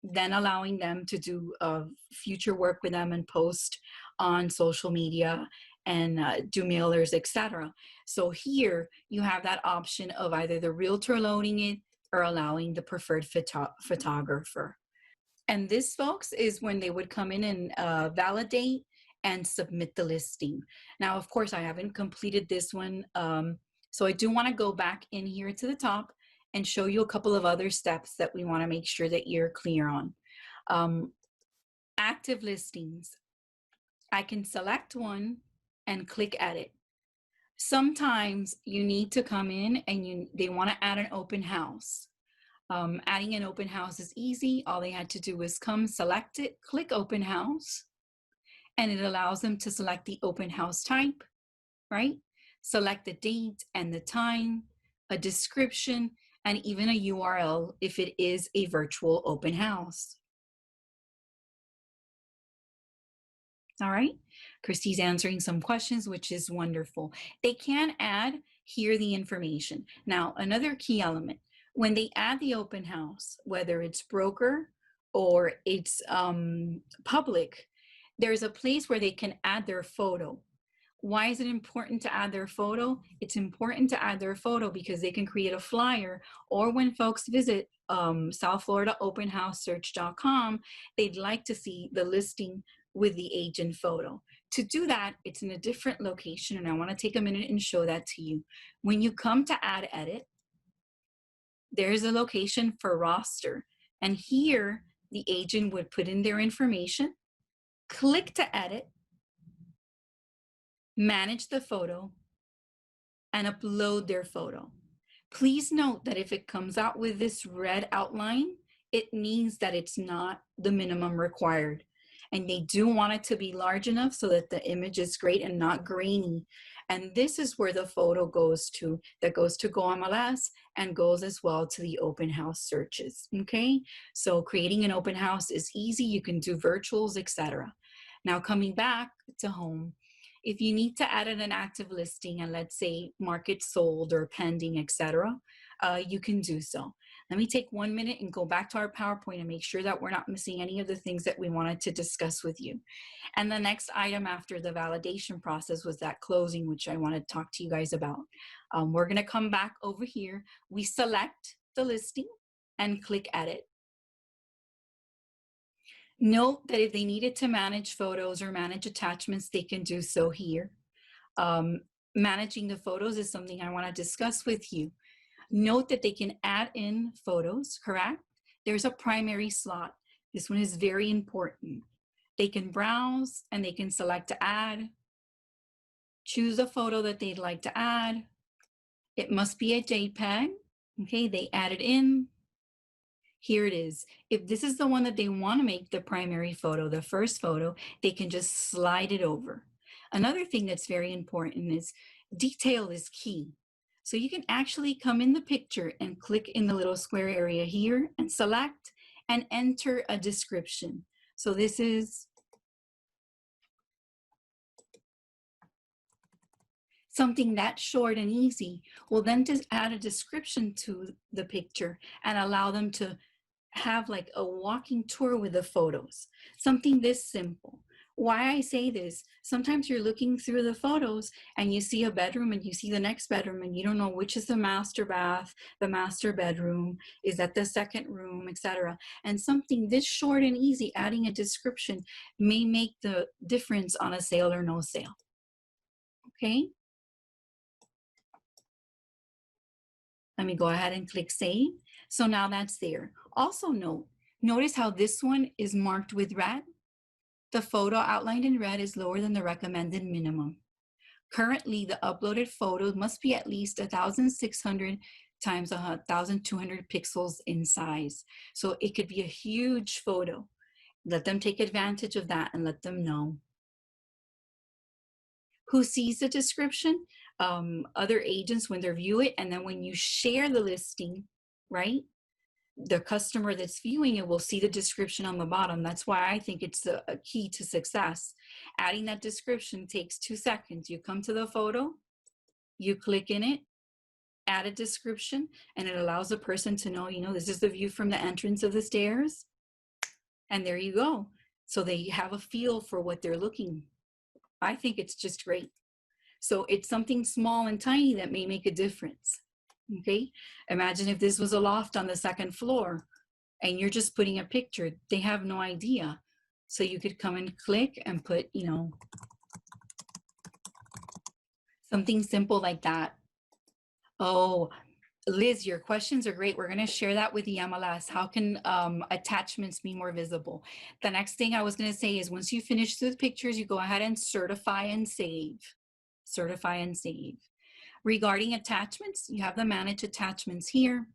Then allowing them to do future work with them and post on social media and do mailers, etc. So here you have that option of either the realtor loading it or allowing the preferred photographer. And this, folks, is when they would come in and validate and submit the listing. Now, of course, I haven't completed this one, so I do want to go back in here to the top and show you a couple of other steps that we want to make sure that you're clear on. Active listings. I can select one and click edit. Sometimes you need to come in and they want to add an open house. Adding an open house is easy. All they had to do was come, select it, click open house, and it allows them to select the open house type, right? Select the date and the time, a description, and even a URL if it is a virtual open house. All right, Christy's answering some questions, which is wonderful. They can add here the information. Now, another key element, when they add the open house, whether it's broker or it's public, there's a place where they can add their photo. Why is it important to add their photo? It's important to add their photo because they can create a flyer, or when folks visit South Florida Open House Search.com, they'd like to see the listing with the agent photo. To do that, it's in a different location, and I want to take a minute and show that to you. When you come to add edit, there's a location for roster, and here the agent would put in their information, click to edit, manage the photo, and upload their photo. Please note that if it comes out with this red outline, it means that it's not the minimum required. And they do want it to be large enough so that the image is great and not grainy. And this is where the photo goes to, that goes to Go MLS and goes as well to the open house searches, okay? So creating an open house is easy. You can do virtuals, etc. Now coming back to home, if you need to add an active listing and let's say market sold or pending, etc., you can do so. Let me take 1 minute and go back to our PowerPoint and make sure that we're not missing any of the things that we wanted to discuss with you. And the next item after the validation process was that closing, which I want to talk to you guys about. We're going to come back over here. We select the listing and click edit. Note that if they needed to manage photos or manage attachments, they can do so here. Managing the photos is something I want to discuss with you. Note that they can add in photos, correct? There's a primary slot. This one is very important. They can browse and they can select to add, choose a photo that they'd like to add. It must be a JPEG. Okay, they add it in. Here it is. If this is the one that they want to make the primary photo, the first photo, they can just slide it over. Another thing that's very important is detail is key. So you can actually come in the picture and click in the little square area here and select and enter a description. So this is something that's short and easy. Well, then just add a description to the picture and allow them to have like a walking tour with the photos. Something this simple. Why I say this, sometimes you're looking through the photos and you see a bedroom and you see the next bedroom and you don't know which is the master bath, the master bedroom, is that the second room, etc. And something this short and easy, adding a description, may make the difference on a sale or no sale. Okay? Let me go ahead and click save. So now that's there. Also notice how this one is marked with red. The photo outlined in red is lower than the recommended minimum. Currently, the uploaded photo must be at least 1,600 times 1,200 pixels in size. So it could be a huge photo. Let them take advantage of that and let them know. Who sees the description? Other agents when they view it, and then when you share the listing, right? The customer that's viewing it will see the description on the bottom. That's why I think it's a key to success. Adding that description takes 2 seconds. You come to the photo, you click in it, add a description, and it allows the person to know, this is the view from the entrance of the stairs. And there you go. So they have a feel for what they're looking. I think it's just great. So it's something small and tiny that may make a difference. Okay, imagine if this was a loft on the 2nd floor and you're just putting a picture, they have no idea. So you could come and click and put, something simple like that. Oh, Liz, your questions are great. We're going to share that with the MLS. How can attachments be more visible? The next thing I was going to say is once you finish the pictures, you go ahead and certify and save. Certify and save. Regarding attachments, you have the manage attachments here.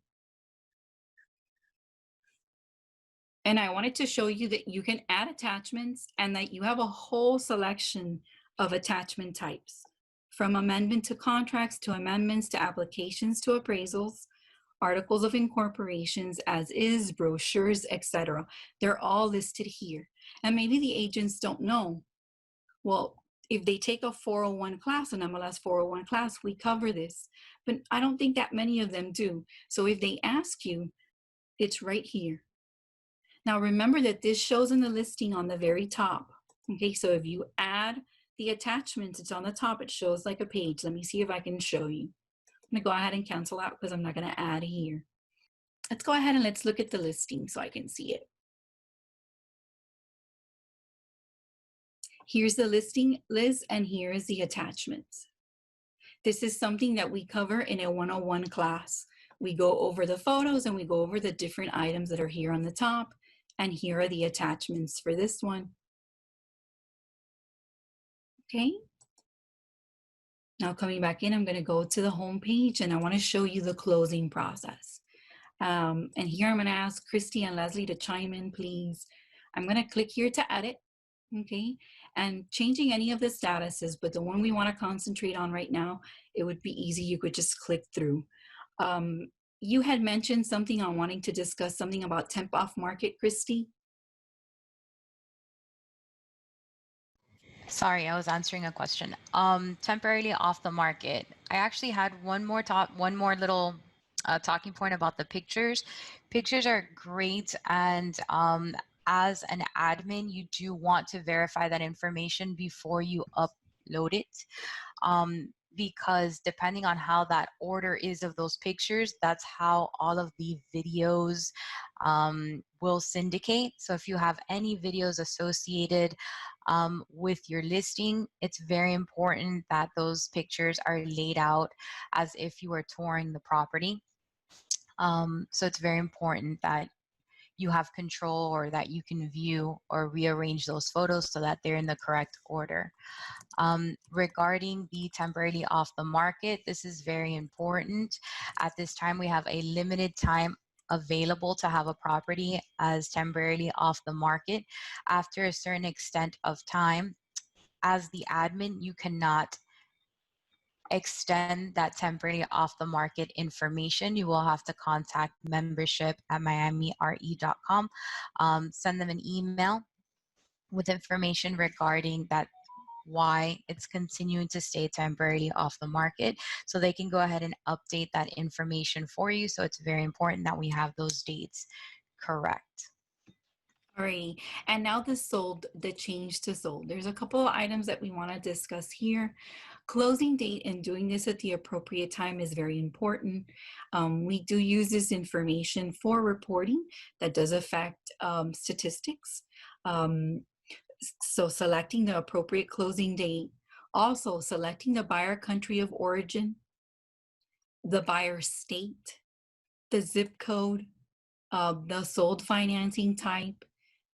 And I wanted to show you that you can add attachments and that you have a whole selection of attachment types, from amendment to contracts, to amendments, to applications, to appraisals, articles of incorporations, as is, brochures, etc. They're all listed here. And maybe the agents don't know. Well, if they take a 401 class, an MLS 401 class, we cover this. But I don't think that many of them do. So if they ask you, it's right here. Now remember that this shows in the listing on the very top. Okay, so if you add the attachments, it's on the top. It shows like a page. Let me see if I can show you. I'm gonna go ahead and cancel out because I'm not gonna add here. Let's go ahead and let's look at the listing so I can see it. Here's the listing list, and here is the attachments. This is something that we cover in a 101 class. We go over the photos and we go over the different items that are here on the top, and here are the attachments for this one. Okay. Now coming back in, I'm going to go to the home page and I want to show you the closing process. And here I'm going to ask Christy and Leslie to chime in, please. I'm going to click here to edit, okay, and changing any of the statuses, but the one we want to concentrate on right now, it would be easy. You could just click through. You had mentioned something on wanting to discuss something about temp off market, Christy. Sorry, I was answering a question. Temporarily off the market. I actually had one more little talking point about the pictures. Pictures are great, and as an admin, you do want to verify that information before you upload it. Because depending on how that order is of those pictures, that's how all of the videos will syndicate. So if you have any videos associated with your listing, it's very important that those pictures are laid out as if you were touring the property. So it's very important that you have control, or that you can view or rearrange those photos so that they're in the correct order. Regarding the temporarily off the market, this is very important. At this time, we have a limited time available to have a property as temporarily off the market. After a certain extent of time, as the admin, you cannot extend that temporarily off the market information. You will have to contact membership at miamire.com, send them an email with information regarding that, why it's continuing to stay temporarily off the market, so they can go ahead and update that information for you. So it's very important that we have those dates correct. Alrighty, and now the change to sold. There's a couple of items that we want to discuss here. Closing date and doing this at the appropriate time is very important. We do use this information for reporting that does affect statistics. So selecting the appropriate closing date, also selecting the buyer country of origin, the buyer state, the zip code, the sold financing type,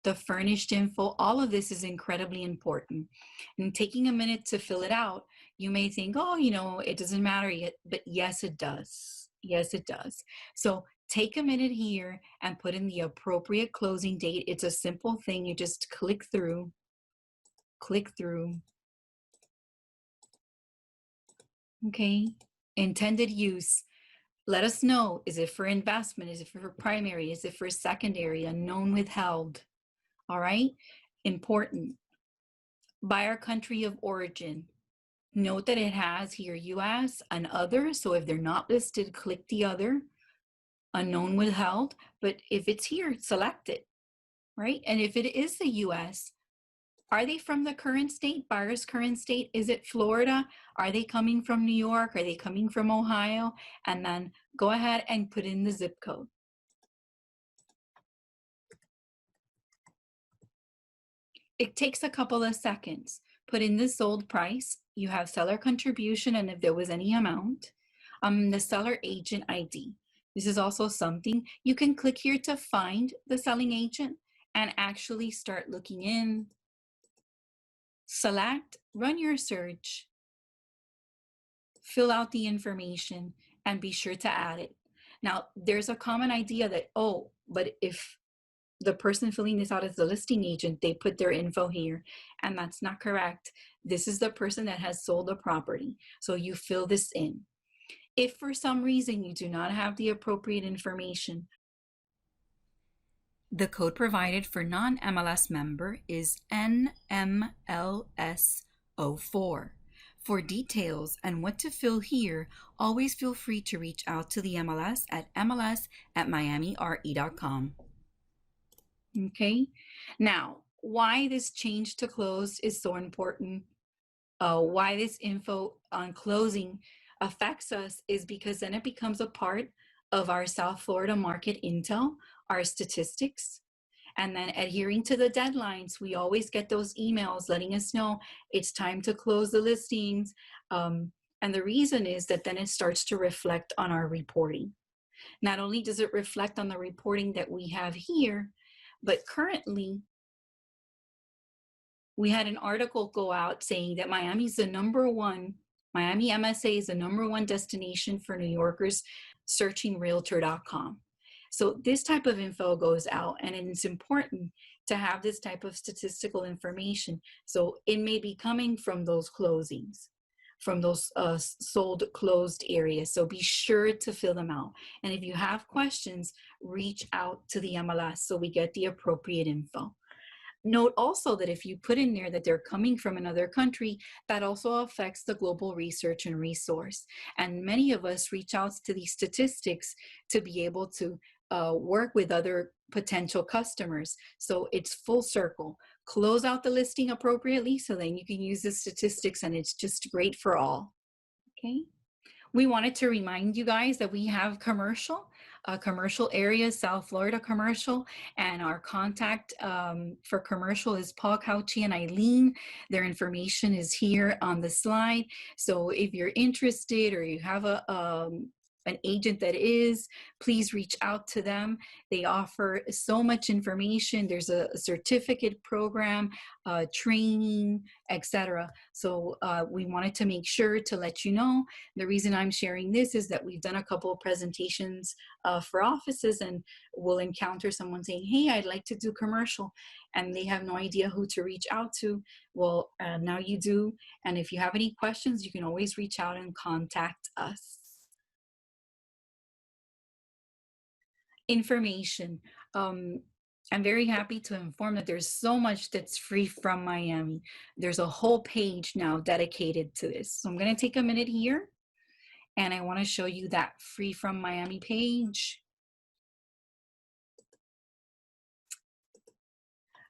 the furnished info. All of this is incredibly important. And taking a minute to fill it out, you may think, oh, it doesn't matter yet, but yes, it does. Yes, it does. So take a minute here and put in the appropriate closing date. It's a simple thing. You just click through. Okay. Intended use. Let us know. Is it for investment? Is it for primary? Is it for secondary? Unknown, withheld. All right. Important. Buyer country of origin. Note that it has here US and other. So if they're not listed, click the other. Unknown, withheld. But if it's here, select it. Right. And if it is the US, are they from the current state, buyer's current state? Is it Florida? Are they coming from New York? Are they coming from Ohio? And then go ahead and put in the zip code. It takes a couple of seconds. Put in the sold price. You have seller contribution, and if there was any amount, the seller agent ID. This is also something you can click here to find the selling agent and actually start looking in. Select, run your search, fill out the information, and be sure to add it. Now, there's a common idea that, oh, but if the person filling this out is the listing agent, they put their info here, and that's not correct. This is the person that has sold the property, so you fill this in. If for some reason you do not have the appropriate information, the code provided for non-MLS member is NMLS04. For details and what to fill here, always feel free to reach out to the MLS at mls@miamire.com. Okay, now why this change to close is so important, why this info on closing affects us, is because then it becomes a part of our South Florida market intel, our statistics, and then adhering to the deadlines. We always get those emails letting us know it's time to close the listings. And the reason is that then it starts to reflect on our reporting. Not only does it reflect on the reporting that we have here, but currently we had an article go out saying that Miami's the #1, Miami MSA is the #1 destination for New Yorkers searching realtor.com. So this type of info goes out, and it's important to have this type of statistical information. So it may be coming from those closings, from those sold closed areas. So be sure to fill them out. And if you have questions, reach out to the MLS so we get the appropriate info. Note also that if you put in there that they're coming from another country, that also affects the global research and resource. And many of us reach out to these statistics to be able to work with other potential customers. So it's full circle. Close out the listing appropriately so then you can use the statistics, and it's just great for all. Okay. We wanted to remind you guys that we have commercial areas, South Florida commercial, and our contact for commercial is Paul Cauchi and Eileen. Their information is here on the slide. So if you're interested or you have an agent that is, please reach out to them. They offer so much information. There's a certificate program, training, etc. So we wanted to make sure to let you know. The reason I'm sharing this is that we've done a couple of presentations for offices, and we'll encounter someone saying, hey, I'd like to do commercial, and they have no idea who to reach out to. Well, now you do. And if you have any questions, you can always reach out and contact us. Information. I'm very happy to inform that there's so much that's free from Miami. There's a whole page now dedicated to this. So I'm going to take a minute here, and I want to show you that free from Miami page.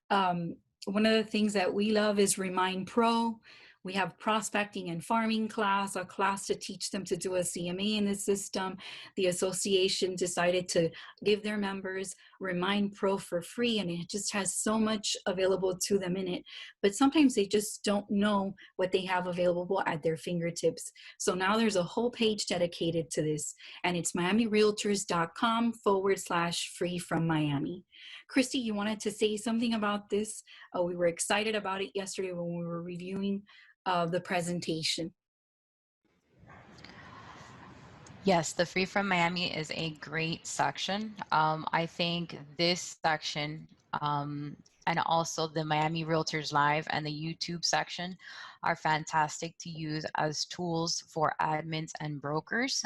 One of the things that we love is Remind Pro. We have prospecting and farming class, a class to teach them to do a CMA in the system. The association decided to give their members Remind Pro for free, and it just has so much available to them in it. But sometimes they just don't know what they have available at their fingertips. So now there's a whole page dedicated to this, and it's miamirealtors.com/free from Miami. Christy, you wanted to say something about this? We were excited about it yesterday when we were reviewing the presentation. Yes, the Free from Miami is a great section. I think this section and also the Miami Realtors Live and the YouTube section are fantastic to use as tools for admins and brokers,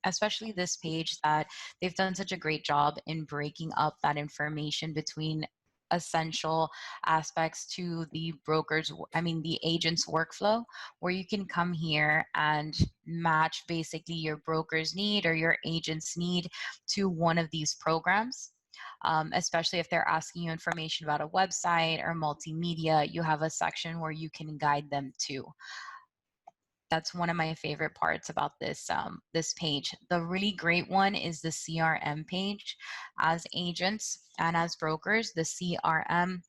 especially this page that they've done such a great job in breaking up that information between essential aspects to the the agent's workflow, where you can come here and match basically your broker's need or your agent's need to one of these programs. Especially if they're asking you information about a website or multimedia, you have a section where you can guide them to. That's one of my favorite parts about this this page. The really great one is the CRM page. As agents and as brokers, the CRM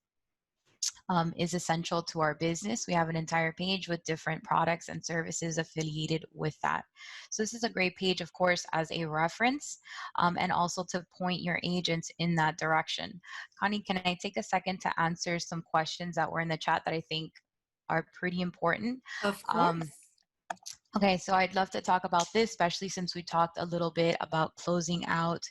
is essential to our business. We have an entire page with different products and services affiliated with that. So this is a great page, of course, as a reference and also to point your agents in that direction. Connie, can I take a second to answer some questions that were in the chat that I think are pretty important? Of course. Okay, so I'd love to talk about this, especially since we talked a little bit about closing out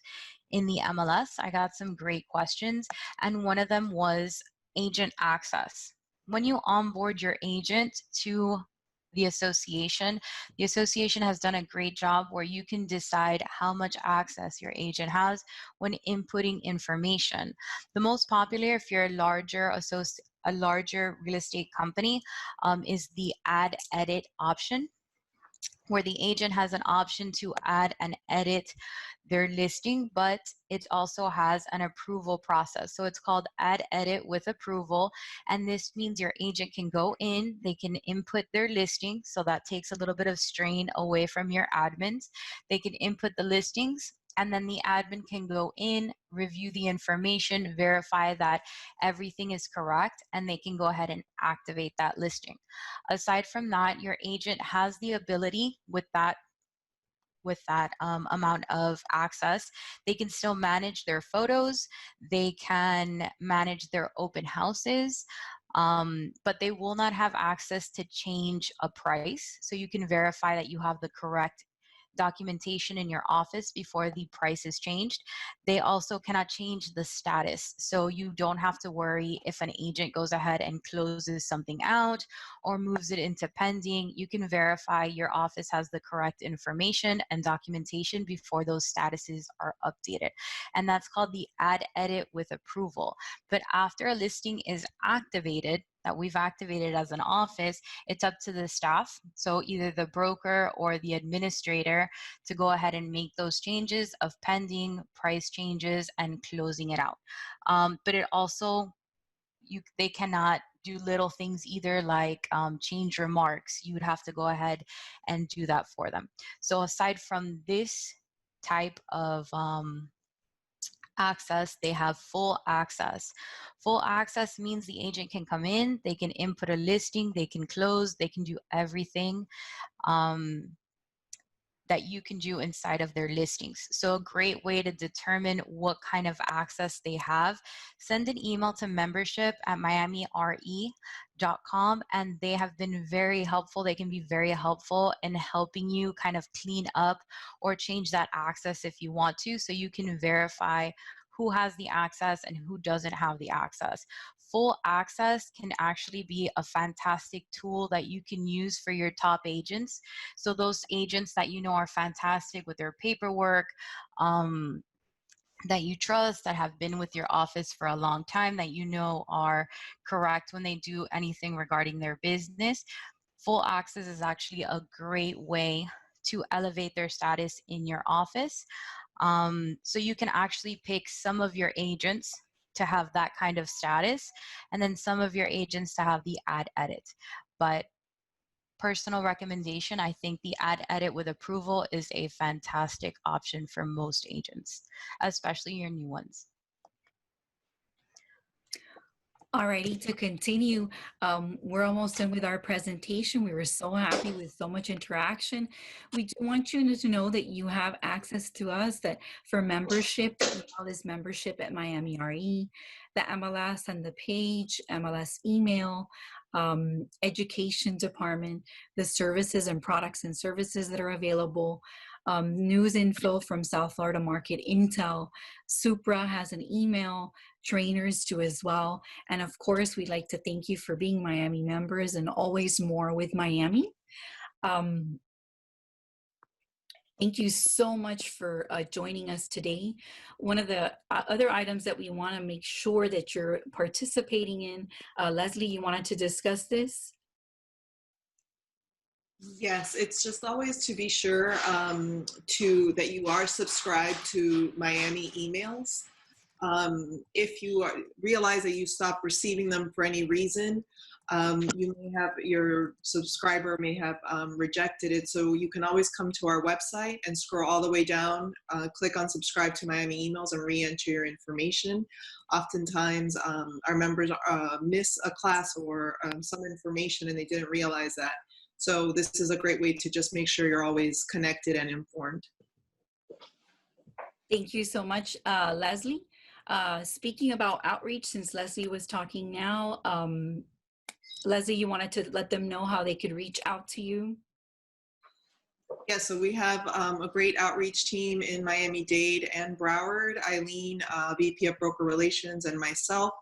in the MLS. I got some great questions, and one of them was agent access. When you onboard your agent to the association has done a great job where you can decide how much access your agent has when inputting information. The most popular, if you're a larger real estate company, is the add edit option, where the agent has an option to add and edit their listing, but it also has an approval process. So it's called add edit with approval. And this means your agent can go in, they can input their listing. So that takes a little bit of strain away from your admins. They can input the listings, and then the admin can go in, review the information, verify that everything is correct, and they can go ahead and activate that listing. Aside from that, your agent has the ability with that amount of access, they can still manage their photos, they can manage their open houses, but they will not have access to change a price. So you can verify that you have the correct documentation in your office before the price is changed. They also cannot change the status. So you don't have to worry if an agent goes ahead and closes something out or moves it into pending. You can verify your office has the correct information and documentation before those statuses are updated. And that's called the add edit with approval. But after a listing is activated, that we've activated as an office, it's up to the staff, so either the broker or the administrator, to go ahead and make those changes of pending, price changes, and closing it out. But it also, they cannot do little things either, like change remarks. You would have to go ahead and do that for them. So aside from this type of access, they have full access. Full access means the agent can come in, they can input a listing, they can close, they can do everything that you can do inside of their listings. So a great way to determine what kind of access they have, send an email to membership@miamire.com, and they have been very helpful. They can be very helpful in helping you kind of clean up or change that access if you want to, so you can verify who has the access and who doesn't have the access. Full access can actually be a fantastic tool that you can use for your top agents. So those agents that you know are fantastic with their paperwork, that you trust, that have been with your office for a long time, that you know are correct when they do anything regarding their business. Full access is actually a great way to elevate their status in your office. So you can actually pick some of your agents to have that kind of status, and then some of your agents to have the add edit. But personal recommendation, I think the add edit with approval is a fantastic option for most agents, especially your new ones. Alrighty, to continue, we're almost done with our presentation. We were so happy with so much interaction. We do want you to know that you have access to us, that for membership, the email is membership@miamire, the MLS and the page, MLS email, education department, the services and products and services that are available, news info from South Florida Market Intel, Supra has an email, trainers do as well. And of course, we'd like to thank you for being Miami members, and always more with Miami. Thank you so much for joining us today. One of the other items that we want to make sure that you're participating in, Leslie, you wanted to discuss this? Yes, it's just always to be sure that you are subscribed to Miami emails. If you realize that you stopped receiving them for any reason, you may have, your subscriber may have rejected it. So you can always come to our website and scroll all the way down, click on subscribe to Miami emails, and re-enter your information. Oftentimes our members miss a class or some information and they didn't realize that. So this is a great way to just make sure you're always connected and informed. Thank you so much, Leslie. Speaking about outreach, since Leslie was talking now, Leslie, you wanted to let them know how they could reach out to you? Yeah, so we have a great outreach team in Miami-Dade and Broward. Eileen, VP of Broker Relations, and myself.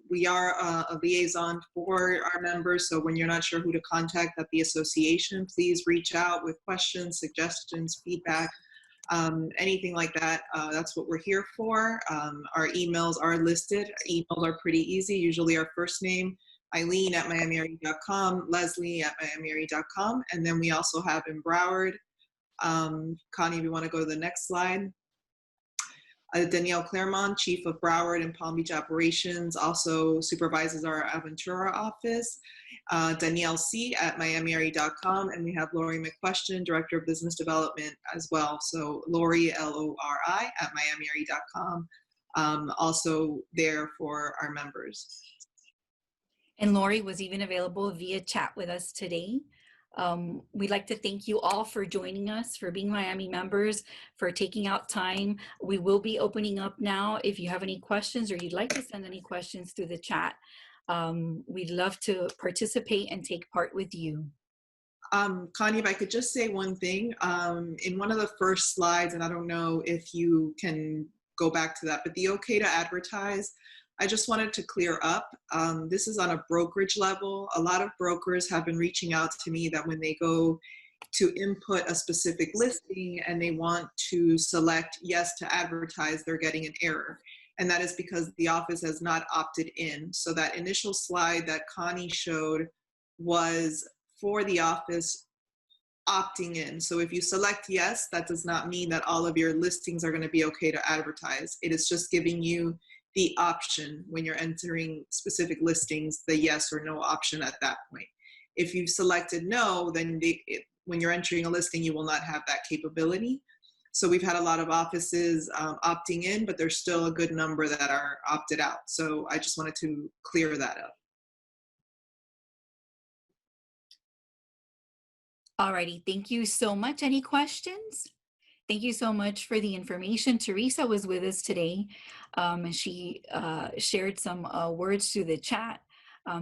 We are a liaison for our members, so when you're not sure who to contact at the association, please reach out with questions, suggestions, feedback, anything like that. That's what we're here for. Our emails are listed. Emails are pretty easy. Usually our first name, Eileen@miamirealtors.com, Leslie@miamirealtors.com, and then we also have in Broward, Connie, if you want to go to the next slide. Danielle Claremont, Chief of Broward and Palm Beach Operations, also supervises our Aventura office. Danielle C. at miamirealtors.com, and we have Lori McQuestion, Director of Business Development as well. So Lori, Lori, at miamirealtors.com, also there for our members. And Lori was even available via chat with us today. We'd like to thank you all for joining us, for being Miami members, for taking out time. We will be opening up now. If you have any questions or you'd like to send any questions through the chat, we'd love to participate and take part with you. Connie, if I could just say one thing, in one of the first slides, and I don't know if you can go back to that, but the okay to advertise, I just wanted to clear up. This is on a brokerage level. A lot of brokers have been reaching out to me that when they go to input a specific listing and they want to select yes to advertise, they're getting an error. And that is because the office has not opted in. So that initial slide that Connie showed was for the office opting in. So if you select yes, that does not mean that all of your listings are going to be okay to advertise. It is just giving you the option when you're entering specific listings, the yes or no option at that point. If you've selected no, then when you're entering a listing, you will not have that capability. So we've had a lot of offices opting in, but there's still a good number that are opted out. So I just wanted to clear that up. Alrighty, thank you so much. Any questions? Thank you so much for the information. Teresa was with us today, and she shared some words through the chat.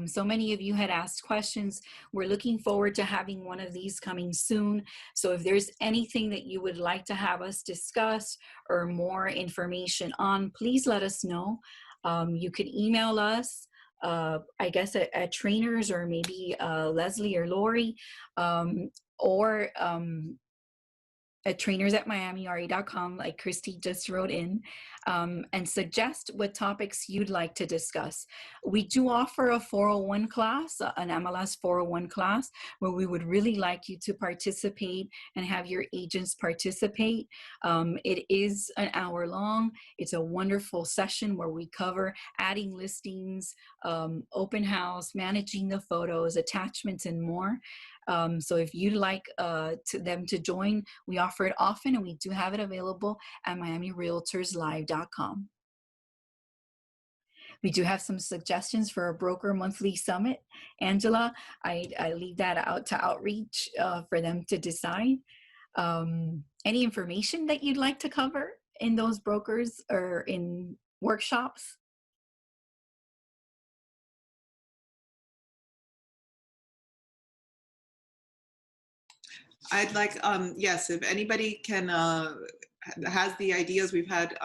So many of you had asked questions. We're looking forward to having one of these coming soon. So if there's anything that you would like to have us discuss or more information on, please let us know. You could email us, I guess at trainers, or maybe Leslie or Lori, or at trainers@miamirealtors.com, like Christy just wrote in, and suggest what topics you'd like to discuss. We do offer a 401 class, an MLS 401 class, where we would really like you to participate and have your agents participate. It is an hour long. It's a wonderful session where we cover adding listings, open house, managing the photos, attachments, and more. So if you'd like them to join, we offer it often, and we do have it available at miamirealtorslive.com. We do have some suggestions for a broker monthly summit. Angela, I leave that out to outreach for them to decide. Any information that you'd like to cover in those brokers or in workshops? I'd like, yes, if anybody can, has the ideas, we've had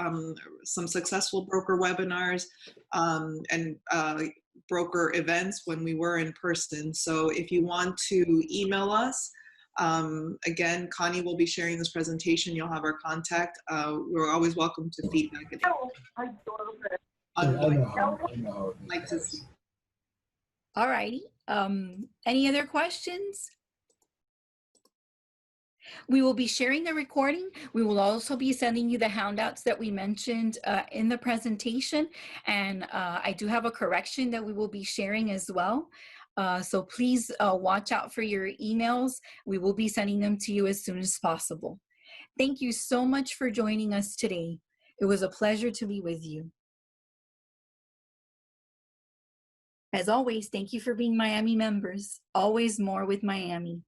some successful broker webinars and broker events when we were in person. So if you want to email us, again, Connie will be sharing this presentation. You'll have our contact. We're always welcome to feedback. Like to see. All righty. Any other questions? We will be sharing the recording. We will also be sending you the handouts that we mentioned in the presentation. And I do have a correction that we will be sharing as well. So please watch out for your emails. We will be sending them to you as soon as possible. Thank you so much for joining us today. It was a pleasure to be with you. As always, thank you for being Miami members. Always more with Miami.